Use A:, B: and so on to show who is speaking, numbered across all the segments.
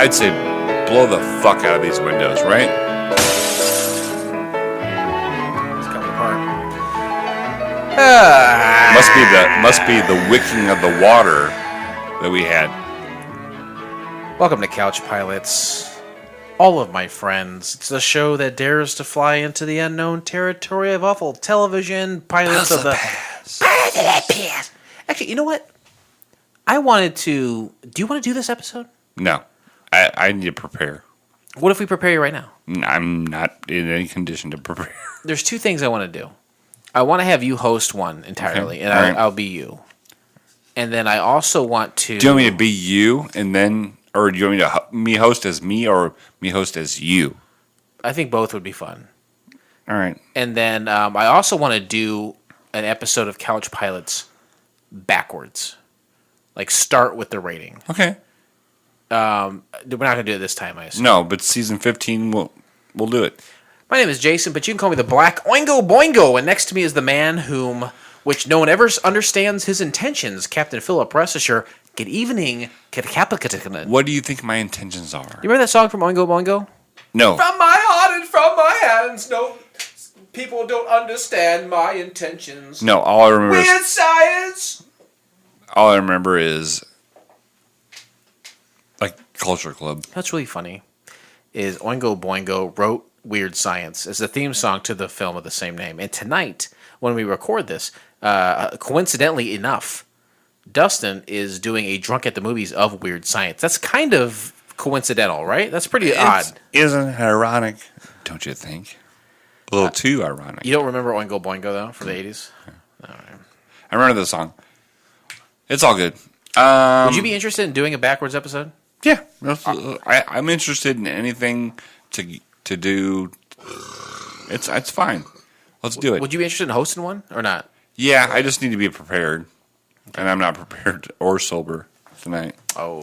A: I'd say blow the fuck out of these windows, right?
B: It's coming apart.
A: Must be the wicking of the water that we had.
B: Welcome to Couch Pilots, all of my friends. It's the show that dares to fly into the unknown territory of awful television. Pilots of the past. Actually, you know what? I wanted to. Do you want to do this episode?
A: No, I need to prepare.
B: What if we prepare you right now?
A: I'm not in any condition to prepare.
B: There's two things I want to do. I want to have you host one entirely,
A: Okay.
B: and
A: All right.
B: I'll be you. And then I also want to.
A: Do you want me to be you, and then, or do you want me to me host as me, or me host as you?
B: I think both would be fun.
A: All right.
B: And then I also want to do an episode of Couch Pilots backwards. Like, start with the rating.
A: Okay.
B: We're not going to do it this time, I assume.
A: No, but season 15, we'll do it.
B: My name is Jason, but you can call me the Black Oingo Boingo. And next to me is the man which no one ever understands his intentions, Captain Philip. Rest assured, good evening.
A: What do you think my intentions are?
B: You remember that song from Oingo Boingo?
A: No.
B: From my heart and from my hands, no people don't understand my intentions.
A: No, all I remember
B: Weird science.
A: is like Culture Club.
B: That's really funny. Is Oingo Boingo wrote Weird Science as the theme song to the film of the same name. And tonight, when we record this, coincidentally enough, Dustin is doing a Drunk at the Movies of Weird Science. That's kind of coincidental, right? That's pretty odd.
A: Isn't it ironic? Don't you think? A little too ironic.
B: You don't remember Oingo Boingo, though, from the 80s? All right.
A: I remember the song. It's all good.
B: Would you be interested in doing a backwards episode?
A: Yeah. I'm interested in anything to do. It's fine. Let's do it.
B: Would you be interested in hosting one or not?
A: Yeah, I just need to be prepared. And I'm not prepared or sober tonight.
B: Oh.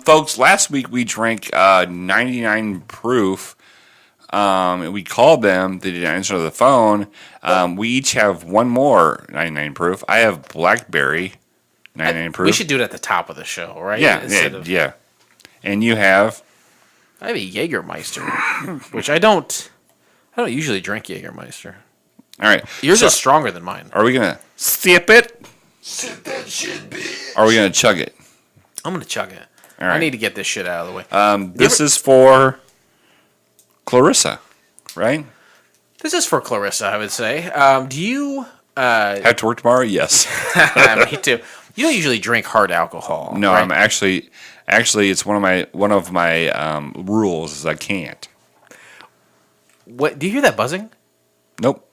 A: Folks, last week we drank 99 proof. We called them. They didn't answer the phone. We each have one more 99 proof. I have blackberry 99 proof.
B: We should do it at the top of the show, right?
A: Yeah. And you have?
B: I have a Jägermeister, which I don't usually drink Jägermeister.
A: All right.
B: Yours is stronger than mine.
A: Are we going to sip it?
C: Sip that shit, bitch.
A: Or are we going to chug it?
B: I'm going to chug it.
A: All right.
B: I need to get this shit out of the way.
A: This is for Clarrisa, right?
B: This is for Clarrisa, I would say. Do you...
A: Have to work tomorrow? Yes.
B: Me too. You don't usually drink hard alcohol.
A: No,
B: right?
A: I'm actually it's one of my rules is I can't.
B: What? Do you hear that buzzing?
A: Nope.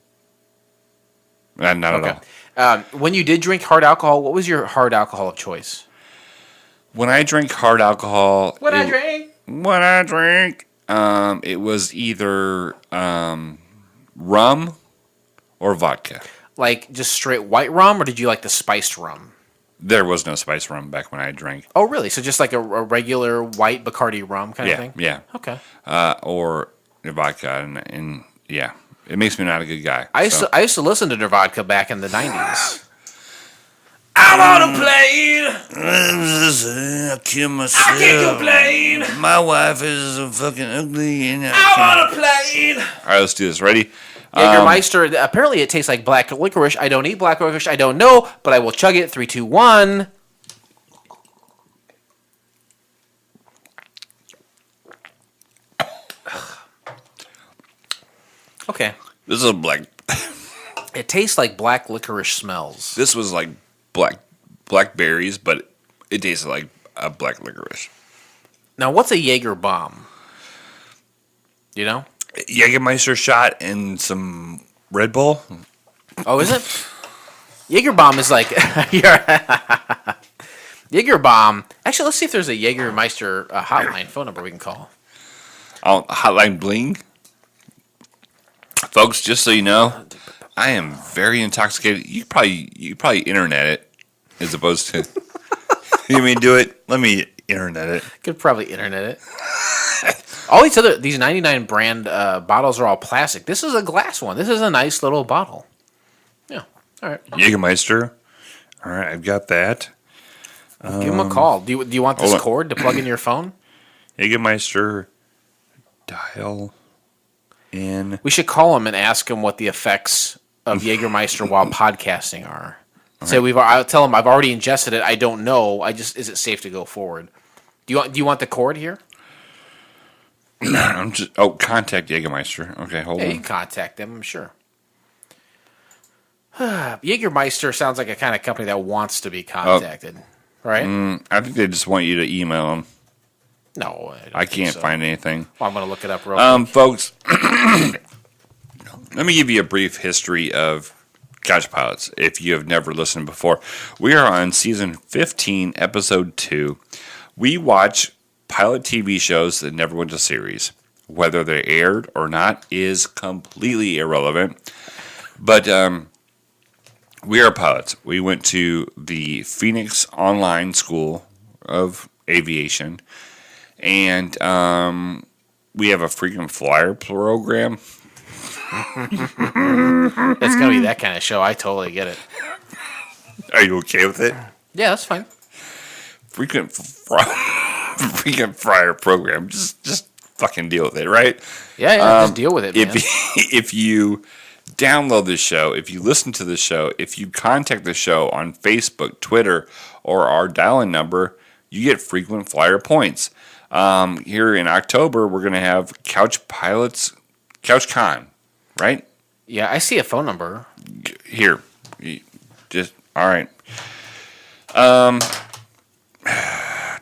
A: Not at all.
B: When you did drink hard alcohol, what was your hard alcohol of choice?
A: When I drink hard alcohol,
B: When I drink,
A: it was either rum or vodka.
B: like just straight white rum, or did you like the spiced rum?
A: There was no spice rum back when I drank.
B: Oh, really? So just like a regular white Bacardi rum kind of thing?
A: Yeah.
B: Okay.
A: Or vodka, and yeah, it makes me not a good guy.
B: I used to listen to Nirvodka back in the 90s.
C: I'm on a plane. I kill myself.
B: I can't complain.
C: My wife is fucking ugly, and
B: I'm on a plane.
A: All right, let's do this. Ready?
B: Jägermeister, apparently it tastes like black licorice. I don't eat black licorice. I don't know, but I will chug it. 3, 2, 1. Okay.
A: This is a black.
B: It tastes like black licorice smells.
A: This was like blackberries, but it tasted like a black licorice.
B: Now, what's a Jaeger bomb? You know?
A: Jägermeister shot and some Red Bull.
B: Oh, is it? Jaeger bomb is like Jaeger bomb. Actually, let's see if there's a Jägermeister hotline phone number we can call.
A: Oh, hotline bling. Folks, just so you know, I am very intoxicated. You probably internet it as opposed to you mean do it. Let me internet it.
B: Could probably internet it. All these 99 brand bottles are all plastic. This is a glass one. This is a nice little bottle. Yeah. All right.
A: Jägermeister. All right, I've got that.
B: Give him a call. Do you want this cord to plug in your phone?
A: Jägermeister, dial in.
B: We should call him and ask him what the effects of Jägermeister while podcasting are. Say I'll tell him I've already ingested it. I don't know. Is it safe to go forward? Do you want the cord here?
A: Contact Jägermeister. Okay, hold
B: Yeah, you
A: on.
B: can contact them, I'm sure. Jägermeister sounds like a kind of company that wants to be contacted, right?
A: I think they just want you to email them.
B: No,
A: I can't find anything.
B: Well, I'm going to look it up real quick.
A: Folks, let me give you a brief history of Couch Pilots if you have never listened before. We are on season 15, episode 2. We watch pilot TV shows that never went to series. Whether they aired or not is completely irrelevant. But we are pilots. We went to the Phoenix Online School of Aviation, and we have a freaking flyer program.
B: It's going to be that kind of show. I totally get it.
A: Are you okay with it?
B: Yeah, that's fine.
A: Freaking flyer program. Just fucking deal with it, right?
B: Yeah, just deal with it, man.
A: If you download the show, if you listen to the show, if you contact the show on Facebook, Twitter, or our dial-in number, you get frequent flyer points. Here in October, we're going to have Couch Pilots, CouchCon, right?
B: Yeah, I see a phone number.
A: Here. Just, all right.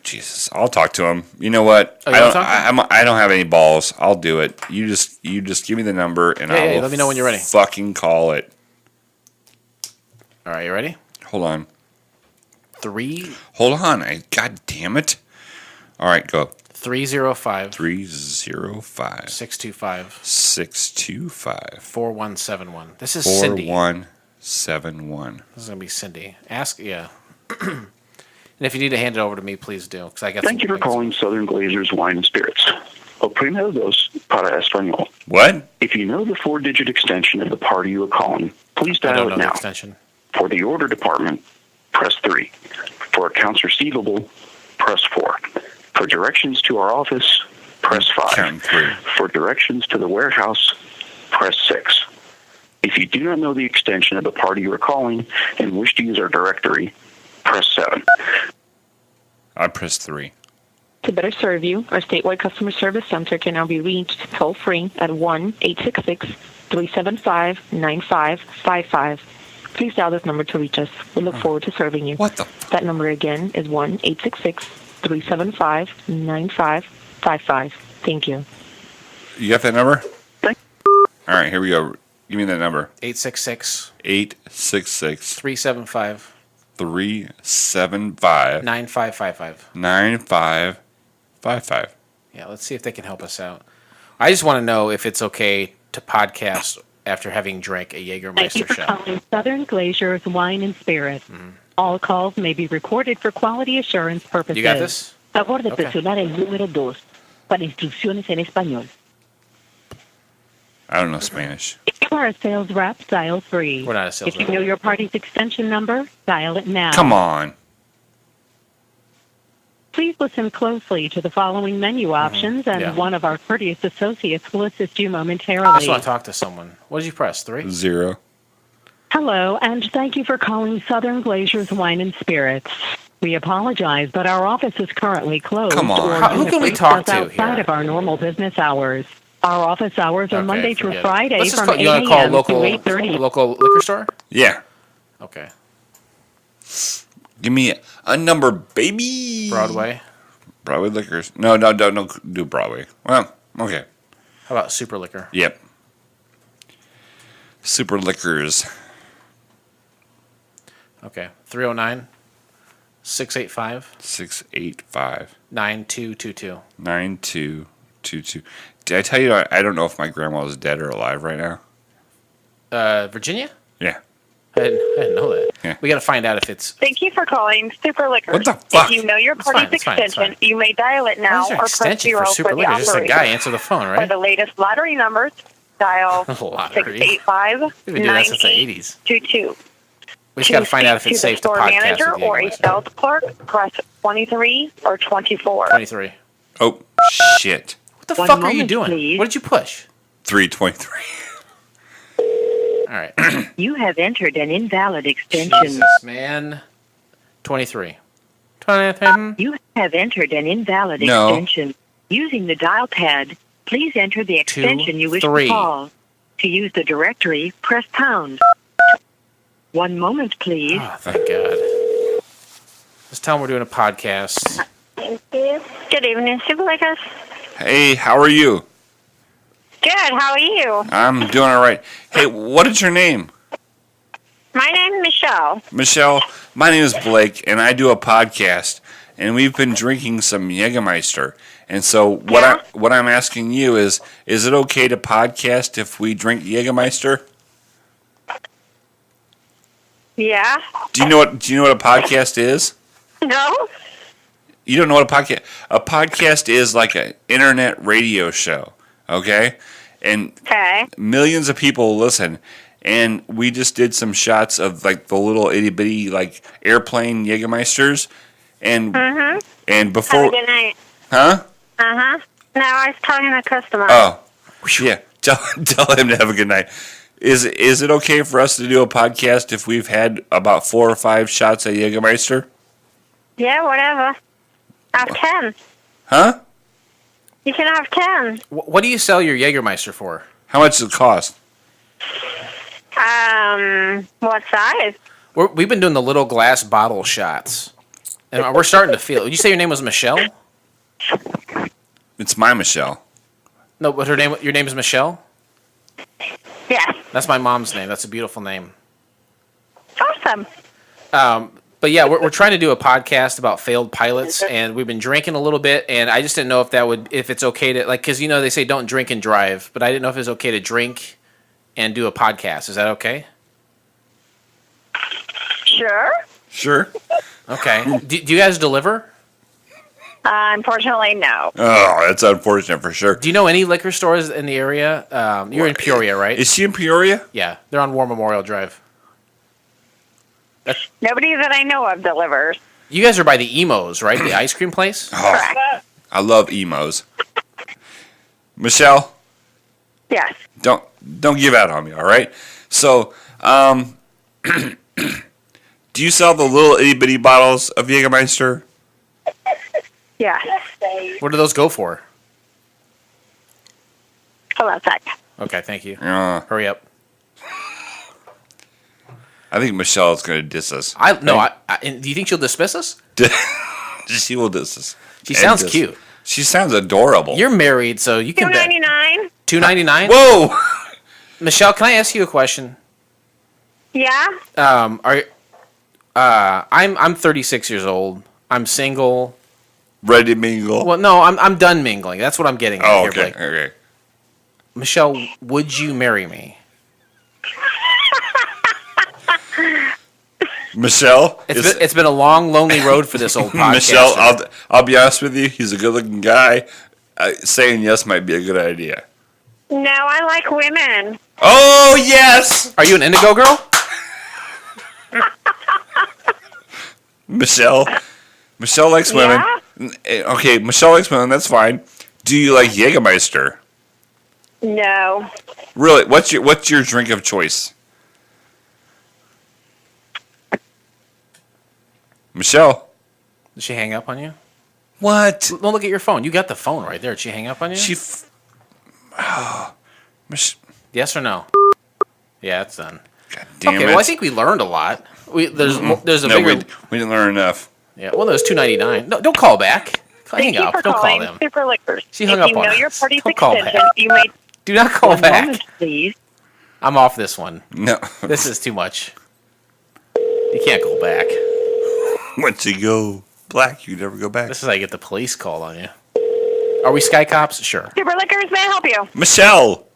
A: Jesus, I'll talk to him. You know what?
B: Oh, you wanna talk to him?
A: I don't have any balls. I'll do it. You just give me the number and I will
B: let me know when you're ready.
A: Fucking call it.
B: All right, you ready?
A: Hold on.
B: 3.
A: Hold on. God damn it. All right, go.
B: 305
A: 305
B: 625
A: 625
B: 4171. This is Cindy.
A: 4171.
B: This is going to be Cindy. Yeah. And if you need to hand it over to me, please do. Because I got.
D: Thank you for calling Southern Glazers Wine and Spirits. Oprime dos para español.
A: What?
D: If you know the 4-digit extension of the party you are calling, please
B: I
D: dial
B: don't
D: it
B: know
D: now.
B: the extension.
D: For the order department, press 3. For accounts receivable, press 4. For directions to our office, press 5.
A: Count 3.
D: For directions to the warehouse, press 6. If you do not know the extension of the party you are calling and wish to use our directory, press 7.
A: I press 3.
E: To better serve you, our statewide customer service center can now be reached toll-free at 1-866-375-9555. Please dial this number to reach us. We look forward to serving you.
A: What the?
E: That number again is 1-866-375-9555. Thank you.
A: You got that number?
D: Thank-
A: All right, here we go. Give me that number.
B: 866
A: 866
B: 375
A: 375
B: 9555.
A: 9555.
B: Yeah, let's see if they can help us out. I just want to know if it's okay to podcast after having drank a
E: Thank you
B: Jägermeister
E: for
B: shot.
E: calling Southern Glazers Wine and Spirits. All calls may be recorded for quality assurance purposes.
B: You got this?
E: Favor de
B: Okay.
E: presionar el número 2 para instrucciones en español.
A: I don't know Spanish.
E: If you are a sales rep, dial 3.
B: We're not a sales
E: If you
B: rep.
E: know your party's extension number, dial it now.
A: Come on.
E: Please listen closely to the following menu options, and
B: Yeah.
E: one of our courteous associates will assist you
B: I
E: momentarily.
B: just want to talk to someone. What did you press? 3?
A: 0.
E: Hello, and thank you for calling Southern Glazers Wine and Spirits. We apologize, but our office is currently closed.
A: Come on.
E: or
B: Who can we
E: unit
B: talk
E: us
B: to
E: outside
B: here?
E: of our normal business hours. Our office hours are
B: Okay,
E: Monday through
B: forget it.
E: Friday
B: Let's just
E: from
B: call,
E: 8
B: you want to call
E: a.m. to
B: local
E: 8:30.
B: liquor store?
A: Yeah.
B: Okay.
A: Give me a number, baby.
B: Broadway.
A: Broadway Liquors. No, don't do Broadway. Well, okay.
B: How about Super Liquor?
A: Yep. Super Liquors.
B: Okay. 309 685
A: 685
B: 9222.
A: 9222. Did I tell you I don't know if my grandma is dead or alive right now?
B: Virginia?
A: Yeah.
B: I didn't know that.
A: Yeah.
B: We got to find out if it's.
F: Thank you for calling Super Liquor.
A: What the fuck?
F: If you know your
B: It's
F: party's
B: fine, it's fine, it's
F: extension,
B: fine.
F: you may dial it now
B: What is
F: or
B: your
F: press
B: extension
F: 0
B: for
F: for
B: Super
F: the
B: Liquor? Just a
F: operator.
B: guy answer the phone,
F: For
B: right?
F: the latest lottery numbers, dial
B: Lottery.
F: 685
B: We've been doing that since the 80s.
F: 9822.
B: We just got to find out if it's safe to
F: store
B: podcast
F: manager
B: with
F: or a
B: Jägermeister.
F: sales clerk, press 23 or 24.
B: 23.
A: Oh, shit.
B: What the
E: One
B: fuck are you
E: moment,
B: doing?
E: please.
B: What did you push?
A: 323.
B: All right.
E: You have entered an invalid extension.
B: Jesus, man. 23. 23.
E: You have entered an invalid
A: No.
E: extension. Using the dial pad, please enter the extension you wish
B: 3.
E: to call. To use the directory, press pound. One moment, please.
B: Oh, thank God. Let's tell them we're doing a podcast.
F: Thank you. Good evening, Super Lakers.
A: Hey, how are you?
F: Good. How are you?
A: I'm doing all right. Hey, what is your name?
F: My name's Michelle.
A: Michelle, my name is Blake, and I do a podcast, and we've been drinking some Jägermeister. And so what I'm asking you is it okay to podcast if we drink Jägermeister?
F: Yeah.
A: Do you know what a podcast is?
F: No.
A: You don't know what a podcast is? Like an internet radio show, okay? And
F: Okay.
A: millions of people listen, and we just did some shots of like the little itty bitty like airplane Jägermeisters, and and
F: Have a
A: before,
F: good night.
A: huh?
F: No, I was talking to a customer.
A: Oh, yeah. Tell him to have a good night. Is it okay for us to do a podcast if we've had about 4 or 5 shots of Jägermeister?
F: Yeah, whatever. Have 10.
A: Huh?
F: You can have 10.
B: What do you sell your Jägermeister for?
A: How much does it cost?
F: What size?
B: We've been doing the little glass bottle shots. And we're starting to feel. Did you say your name was Michelle?
A: It's my Michelle.
B: No, but your name is Michelle?
F: Yes.
B: That's my mom's name. That's a beautiful name.
F: Awesome.
B: But yeah, we're trying to do a podcast about failed pilots, and we've been drinking a little bit, and I just didn't know if it's okay to, like, because they say don't drink and drive, but I didn't know if it's okay to drink and do a podcast. Is that okay?
F: Sure.
A: Sure.
B: Okay. Do you guys deliver?
F: Unfortunately, no.
A: Oh, that's unfortunate for sure.
B: Do you know any liquor stores in the area? You're in Peoria, right?
A: Is she in Peoria?
B: Yeah, they're on War Memorial Drive.
F: Nobody that I know of delivers.
B: You guys are by the Emos, right? The ice cream place?
F: Correct.
A: I love emos. Michelle,
F: Yes.
A: don't give out on me, all right? So, do you sell the little itty bitty bottles of Jägermeister?
F: Yes.
B: What do those go for?
F: Hold on a sec.
B: Okay, thank you.
A: Uh,
B: Hurry up.
A: I think Michelle's going to diss us.
B: Do you think she'll dismiss us?
A: She will diss us.
B: She
A: And
B: sounds
A: diss-
B: cute.
A: She sounds adorable.
B: You're married, so you can bet.
F: $2.99.
B: $2.99?
A: Whoa!
B: Michelle, can I ask you a question?
F: Yeah.
B: I'm 36 years old. I'm single.
A: Ready to mingle?
B: Well, no, I'm done mingling. That's what I'm getting at
A: Oh,
B: here,
A: okay.
B: Blake.
A: Okay.
B: Michelle, would you marry me?
A: Michelle?
B: It's been a long, lonely road for this old podcast.
A: Michelle, I'll be honest with you. He's a good-looking guy. Saying yes might be a good idea.
F: No, I like women.
A: Oh, yes!
B: Are you an indigo girl?
A: Michelle likes women. Okay, Michelle likes women. That's fine. Do you like Jägermeister?
F: No.
A: Really? What's your drink of choice? Michelle?
B: Did she hang up on you?
A: What?
B: No, look at your phone. You got the phone right there. Did she hang up on you? Yes or no? Yeah, it's done.
A: God damn
B: Okay,
A: it.
B: well, I think we learned a lot. There's a
A: No,
B: bigger.
A: we didn't learn enough.
B: Yeah, well, there's $2.99. No, don't call back.
F: Thank
B: Hang
F: you
B: up.
F: for
B: Don't call
F: calling
B: them.
F: Super Liquors.
B: She hung
F: if
B: up
F: you
B: on
F: know
B: us.
F: your party's
B: Don't call
F: extension,
B: back.
F: you may
B: Do not call
E: One
B: back.
E: moment, please.
B: I'm off this one.
A: No.
B: This is too much. You can't go back.
A: Once you go black, you never go back.
B: This is how you get the police called on you. Are we Sky Cops? Sure.
F: Super Liquors, may I help you?
A: Michelle!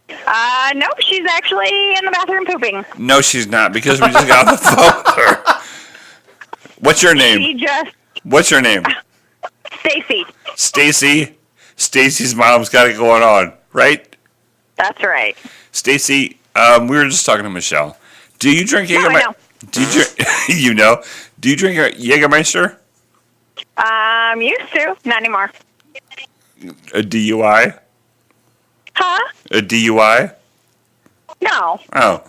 F: Nope, she's actually in the bathroom pooping.
A: No, she's not, because we just got off the phone with her. What's your name?
F: She just,
A: What's your name?
F: Stacy.
A: Stacy? Stacy's mom's got it going on, right?
F: That's right.
A: Stacy, we were just talking to Michelle. Do you drink
F: No, I
A: Jägermeister?
F: know.
A: Do you drink? You know? Do you drink Jägermeister?
F: Used to, not anymore.
A: A DUI?
F: Huh?
A: A DUI?
F: No.
A: Oh.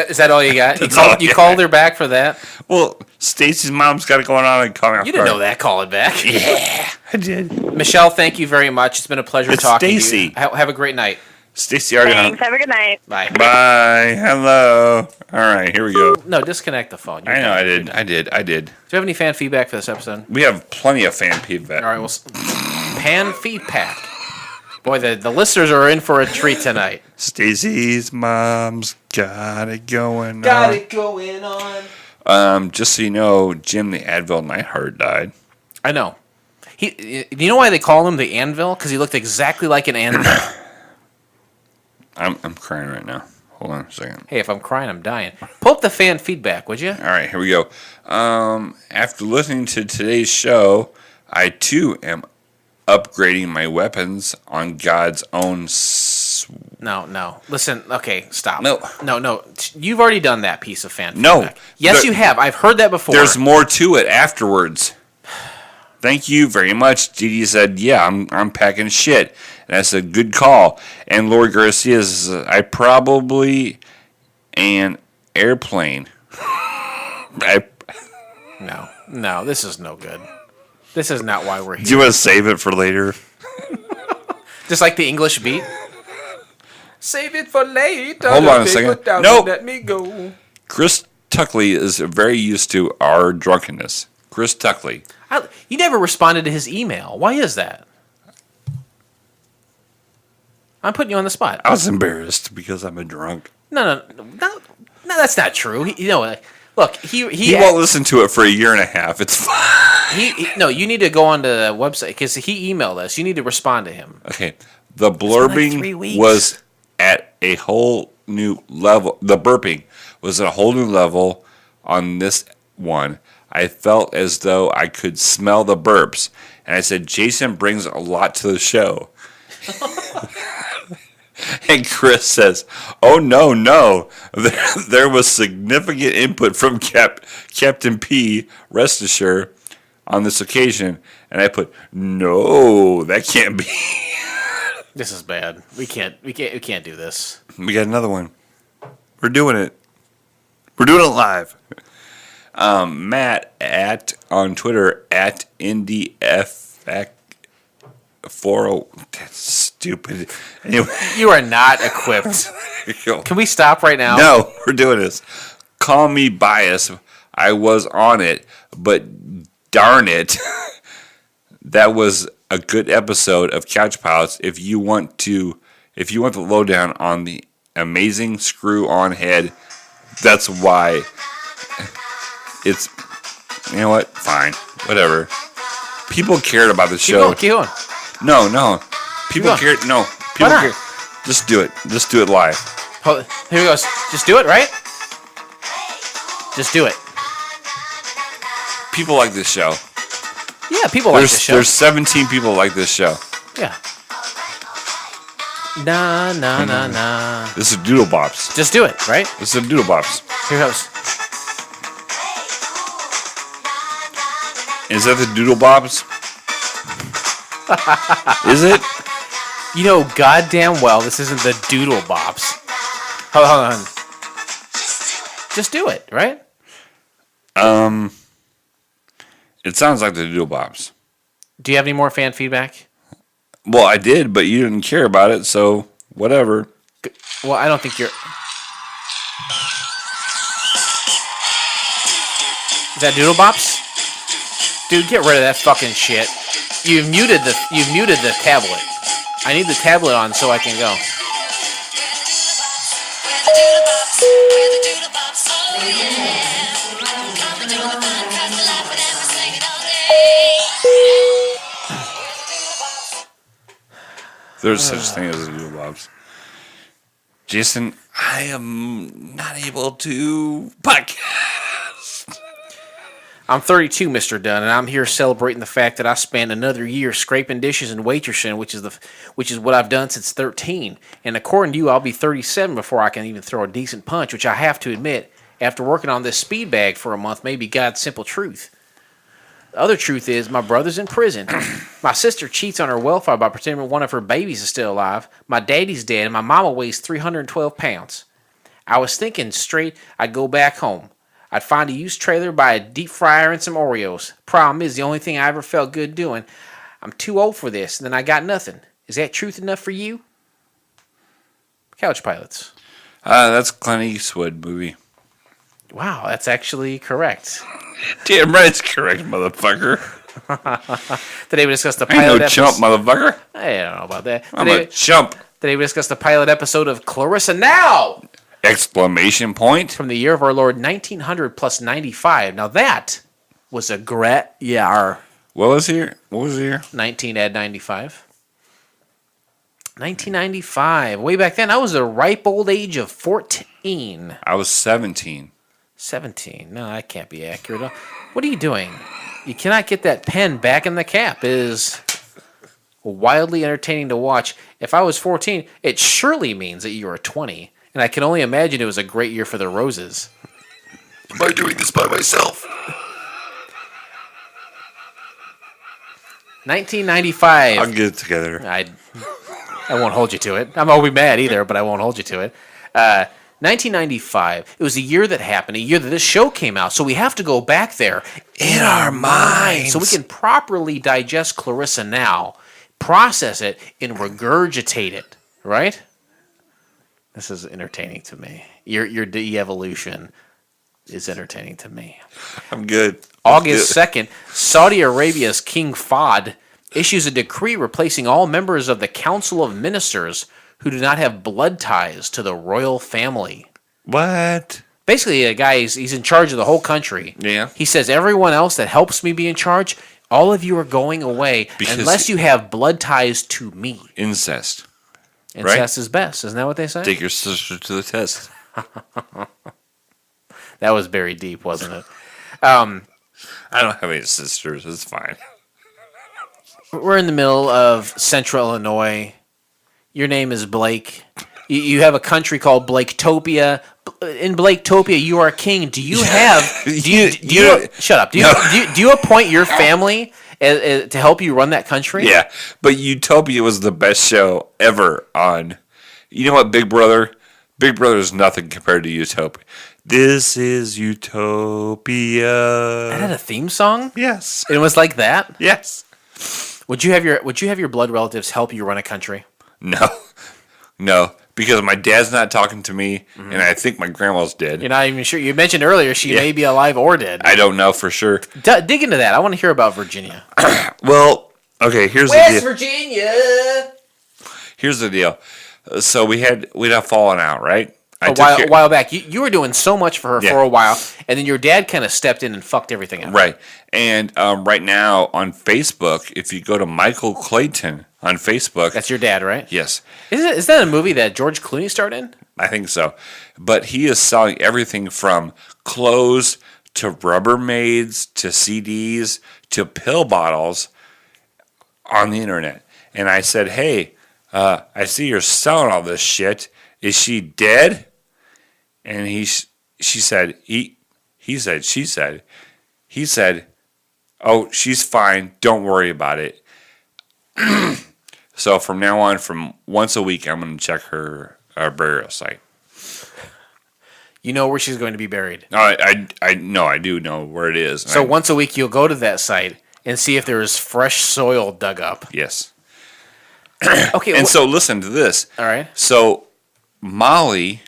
B: Is that all you got?
A: That's all I
B: You
A: got.
B: called her back for that?
A: Well, Stacy's mom's got it going on and calling off
B: You didn't
A: guard.
B: know that. Call it back.
A: Yeah, I did.
B: Michelle, thank you very much. It's been a pleasure
A: It's
B: talking to
A: Stacy.
B: you. Have a great night.
A: Stacy already
F: Thanks. Have a good night.
B: Bye.
A: Bye. Hello. All right, here we go.
B: No, disconnect the phone. You're
A: I know
B: done.
A: I
B: You're
A: did.
B: done.
A: I did. I did.
B: Do you have any fan feedback for this episode?
A: We have plenty of fan feedback.
B: All right, well, pan feedback. Boy, the listeners are in for a treat tonight.
A: Stacy's mom's got it going on.
B: going on.
A: Just so you know, Jim the Advil Neidhart died.
B: I know. You know why they call him the Anvil? Because he looked exactly like an anvil.
A: I'm crying right now. Hold on a second.
B: Hey, if I'm crying, I'm dying. Pull up the fan feedback, would you?
A: All right, here we go. After listening to today's show, I too am upgrading my weapons on God's own.
B: No. Listen, okay, stop.
A: No.
B: You've already done that piece of fan
A: No.
B: feedback. Yes, you have. I've heard that before.
A: There's more to it afterwards. Thank you very much. Didi said, "Yeah, I'm packing shit." And I said, "Good call." And Lori Garcia says, "I probably an airplane."
B: No, this is no good. This is not why we're
A: Do you
B: here.
A: want to save it for later?
B: Just like the English beat. Save it for later.
A: Hold on a second. Nope.
B: Let me go.
A: Chris Tuckley is very used to our drunkenness. Chris Tuckley.
B: You never responded to his email. Why is that? I'm putting you on the spot.
A: I was embarrassed because I'm a drunk.
B: No, that's not true. Look,
A: He won't listen to it for a year and a half. It's fine.
B: No, you need to go on to the website because he emailed us. You need to respond to him.
A: Okay. The
B: been like 3
A: blurbing
B: weeks.
A: was at a whole new level. The burping was at a whole new level on this one. I felt as though I could smell the burps. And I said, Jason brings a lot to the show. And Chris says, "Oh, no. There was significant input from Captain P, rest assured, on this occasion." And I put, "No, that can't be."
B: This is bad. We can't do this.
A: We got another one. We're doing it. We're doing it live. Matt on Twitter at IndieFX40. That's stupid. Anyway,
B: You are not equipped. Can we stop right now?
A: no, we're doing this. Call me biased. I was on it, but darn it, that was a good episode of Couch Pilots. If you want the lowdown on the amazing screw on head, that's why. It's, you know what? Fine, whatever. People cared about the show.
B: Keep going.
A: No. People
B: going.
A: cared. No, people
B: not?
A: cared. Just do it. Just do it live.
B: Here we go. Just do it, right? Just do it.
A: People like this show.
B: Yeah, people like this show.
A: There's 17 people like this show.
B: Yeah. Nah.
A: This is Doodle Bops.
B: Just do it, right?
A: This is Doodle Bops.
B: Here goes.
A: Is that the Doodle Bops? Is it?
B: You know goddamn well this isn't the Doodle Bops. Hold on. Just do it, right?
A: It sounds like the Doodle Bops.
B: Do you have any more fan feedback?
A: Well, I did, but you didn't care about it, so whatever.
B: Well, I don't think you're... Is that Doodle Bops? Dude, get rid of that fucking shit. You've muted the tablet. I need the tablet on so I can go.
A: There's such thing as a Doodle Bops. Jason, I am not able to podcast.
B: I'm 32, Mr. Dunn, and I'm here celebrating the fact that I spent another year scraping dishes and waitressing, which is what I've done since 13. And according to you, I'll be 37 before I can even throw a decent punch, which I have to admit after working on this speed bag for a month may be God's simple truth. The other truth is my brother's in prison. My sister cheats on her welfare by pretending one of her babies is still alive. My daddy's dead, and my mama weighs 312 pounds. I was thinking straight I'd go back home. I'd find a used trailer, buy a deep fryer and some Oreos. Problem is, the only thing I ever felt good doing. I'm too old for this, and then I got nothing. Is that truth enough for you? Couch Pilots.
A: That's Clint Eastwood movie.
B: Wow, that's actually correct.
A: Damn right, it's correct, motherfucker.
B: Today we discussed the
A: I ain't
B: pilot
A: no chump, motherfucker.
B: I don't know about that.
A: I'm a chump.
B: Today we discussed the pilot episode of Clarrisa Now!
A: Exclamation point.
B: From the year of our Lord 1900 plus 95. Now that was a great year.
A: What was here?
B: 19 add 95. 1995. Way back then, I was the ripe old age of 14.
A: I was 17.
B: 17. No, that can't be accurate. What are you doing? You cannot get that pen back in the cap. It is wildly entertaining to watch. If I was 14, it surely means that you are 20. And I can only imagine it was a great year for the Roses.
C: Am I doing this by myself?
B: 1995.
A: I'll get it together.
B: I won't hold you to it. I won't be mad either, but I won't hold you to it. 1995. It was a year that happened, a year that this show came out. So we have to go back there
C: In our minds.
B: so we can properly digest Clarrisa Now, process it, and regurgitate it. Right? This is entertaining to me. Your de-evolution is entertaining to me.
A: I'm good.
B: August 2nd, Saudi Arabia's King Fahd issues a decree replacing all members of the Council of Ministers who do not have blood ties to the royal family.
A: What?
B: Basically, a guy, he's in charge of the whole country.
A: Yeah.
B: He says, everyone else that helps me be in charge, all of you are going away
A: Because
B: unless you have blood ties to me.
A: Incest.
B: Incest is best. Isn't that what they say?
A: Take your sister to the test.
B: That was very deep, wasn't it?
A: I don't have any sisters. It's fine.
B: We're in the middle of central Illinois. Your name is Blake. You have a country called Blaketopia. In Blaketopia, you are a king. Do you have? Shut up. Do you appoint your family to help you run that country?
A: Yeah, but Utopia was the best show ever on. You know what, Big Brother? Big Brother is nothing compared to Utopia. This is Utopia.
B: That had a theme song.
A: Yes.
B: It was like that.
A: Yes.
B: Would you have your blood relatives help you run a country?
A: No, because my dad's not talking to me, and I think my grandma's dead.
B: You're not even sure. You mentioned earlier she may be alive or dead.
A: I don't know for sure.
B: Dig into that. I want to hear about Virginia.
A: Well, okay, here's the
B: West
A: deal.
B: Virginia.
A: Here's the deal. So we'd have fallen out, right?
B: A while back, you were doing so much for her
A: Yeah.
B: for a while, and then your dad kind of stepped in and fucked everything up.
A: Right. And right now on Facebook, if you go to Michael Clayton on Facebook.
B: That's your dad, right?
A: Yes.
B: Is that a movie that George Clooney starred in?
A: I think so. But he is selling everything from clothes to Rubbermaids to CDs to pill bottles on the internet. And I said, hey, I see you're selling all this shit. Is she dead? And he said, oh, she's fine. Don't worry about it. So from now on, from once a week, I'm going to check her burial site.
B: You know where she's going to be buried.
A: I know, I do know where it is.
B: So once a week, you'll go to that site and see if there is fresh soil dug up.
A: Yes.
B: Okay.
A: And so listen to this.
B: All right.
A: So Molly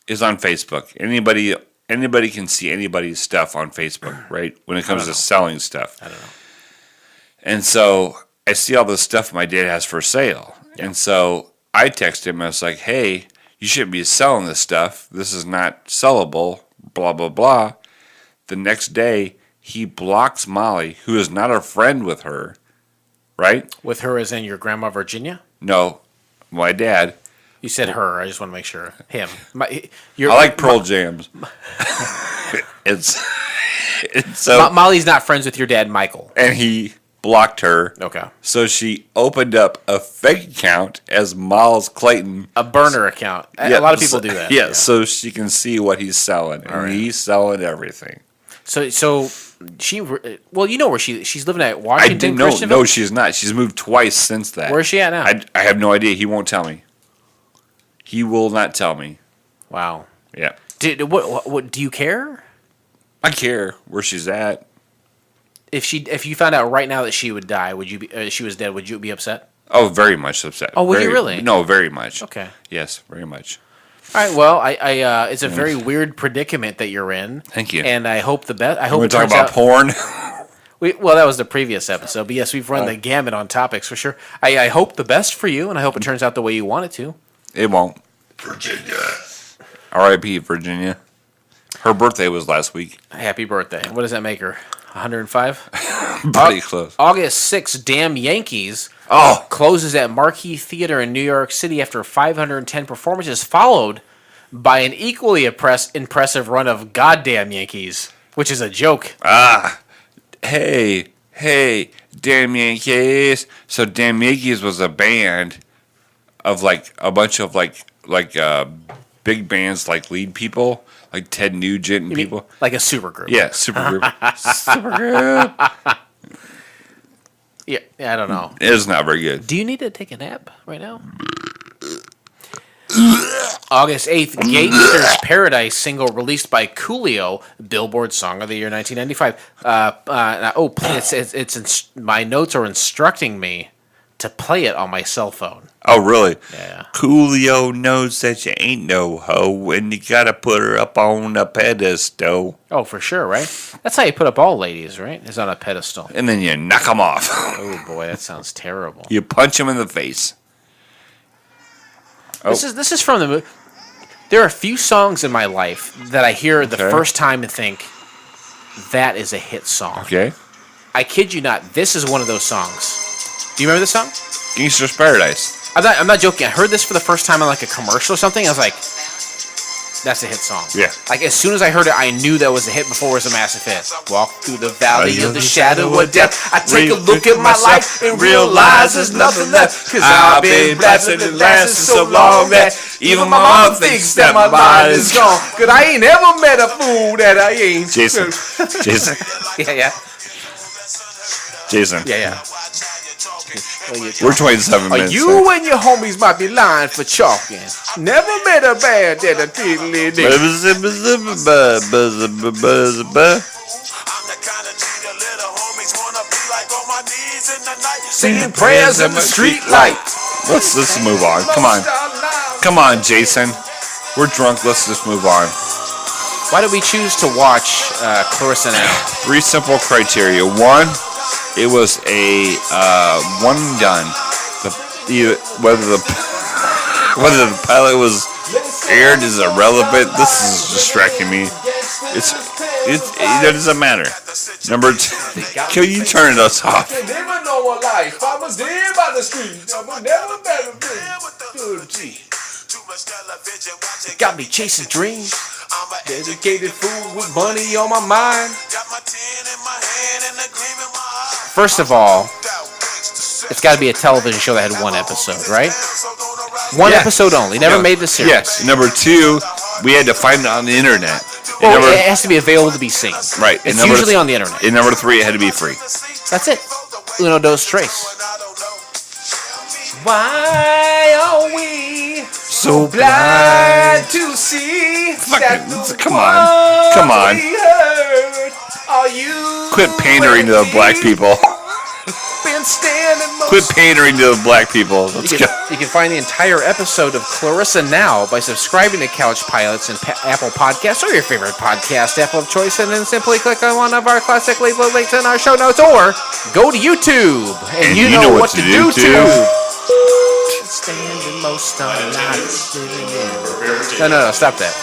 A: is on Facebook. Anybody can see anybody's stuff on Facebook, right? When it comes to selling stuff.
B: I don't know.
A: And so I see all this stuff my dad has for sale. Yeah. And so I text him. I was like, hey, you shouldn't be selling this stuff. This is not sellable, blah, blah, blah. The next day, he blocks Molly, who is not a friend with her, right?
B: With her as in your grandma Virginia?
A: No, my dad.
B: You said her. I just want to make sure. Him.
A: I like Pearl Jams. It's so
B: Molly's not friends with your dad, Michael.
A: And he blocked her.
B: Okay.
A: So she opened up a fake account as Miles Clayton.
B: A burner account.
A: Yeah,
B: A lot of people do that.
A: Yeah, so she can see what he's selling. And he's selling everything.
B: So she, well, you know where she's living at
A: I
B: Washington,
A: didn't know.
B: Christianville?
A: No, she's not. She's moved twice since that.
B: Where's she at now?
A: I have no idea. He won't tell me. He will not tell me.
B: Wow.
A: Yeah.
B: What do you care?
A: I care where she's at.
B: If you found out right now that she would die, would you be she was dead? Would you be upset?
A: Oh, very much upset.
B: Oh, would you
A: Very-
B: really?
A: No, very much.
B: Okay.
A: Yes, very much.
B: All right. Well, I it's a very weird predicament that you're in.
A: Thank you.
B: And I hope the best. I hope
A: We're
B: it
A: talking
B: turns
A: about
B: out.
A: porn.
B: Well, that was the previous episode, but yes, we've run the gamut on topics for sure. I hope the best for you, and I hope it turns out the way you want it to.
A: It won't.
C: Virginia.
A: R.I.P. Virginia. Her birthday was last week.
B: Happy birthday! What does that make her? 105.
A: Pretty close.
B: August 6th, Damn Yankees
A: Oh,
B: closes at Marquee Theater in New York City after 510 performances, followed by an equally impressive run of Goddamn Yankees, which is a joke.
A: hey, Damn Yankees. So Damn Yankees was a band of like a bunch of like big bands, like lead people, like Ted Nugent and
B: You mean
A: people.
B: like a supergroup.
A: Yeah, supergroup. Supergroup.
B: Yeah, I don't know.
A: It is not very good.
B: Do you need to take a nap right now? August 8th, Gangster's Paradise single released by Coolio, Billboard Song of the Year 1995. My notes are instructing me to play it on my cell phone.
A: Oh, really?
B: Yeah.
A: Coolio knows that you ain't no hoe, and you gotta put her up on a pedestal.
B: Oh, for sure, right? That's how you put up all ladies, right? Is on a pedestal.
A: And then you knock them off.
B: Oh boy, that sounds terrible.
A: You punch them in the face. Oh.
B: This is from the movie. There are a few songs in my life that I hear the
A: Okay.
B: first time and think that is a hit song.
A: Okay.
B: I kid you not. This is one of those songs. Do you remember this song?
A: Gangster's Paradise.
B: I'm not joking. I heard this for the first time on like a commercial or something. I was like, that's a hit song.
A: Yeah.
B: Like as soon as I heard it, I knew that was a hit before it was a massive hit. Walk through the valley of the shadow of death. I take a look at my life and realize there's nothing left. Cause I've been blasting and lasting so long that even my mom thinks that my mind is gone. Cause I ain't ever met a fool that I ain't.
A: Jason. Jason.
B: Yeah.
A: Jason.
B: Yeah.
A: We're 27
B: Or
A: minutes.
B: you and your homies might be lying for chalking. Never met a band that a diddly dick. Singing prayers in the street light.
A: Let's move on. Come on, Jason. We're drunk. Let's just move on.
B: Why did we choose to watch Clarrisa Now?
A: 3 simple criteria. 1, it was a one and done. Whether the pilot was aired is irrelevant. This is distracting me. It doesn't matter. Number 2, can you turn us off?
B: Got me chasing dreams. Dedicated fool with money on my mind. First of all, it's got to be a television show that had 1 episode, right? One
A: Yeah.
B: episode only. Never made the series.
A: Yes. Number 2, we had to find it on the internet.
B: Well, it has to be available to be seen.
A: Right.
B: It's
A: And
B: usually on the internet.
A: And number 3, it had to be free.
B: That's it. Uno, dos, tres. Why are we
A: So
B: blind to see?
A: Come on.
B: Are you
A: Quit pandering to the black people.
B: been standing most
A: Quit pandering to the black people. Let's
B: You
A: go.
B: can find the entire episode of Clarrisa Now by subscribing to Couch Pilots and Apple Podcasts or your favorite podcast app of choice, and then simply click on one of our classic label links in our show notes, or go to YouTube and you know what to do too. Standing most online. No, stop that.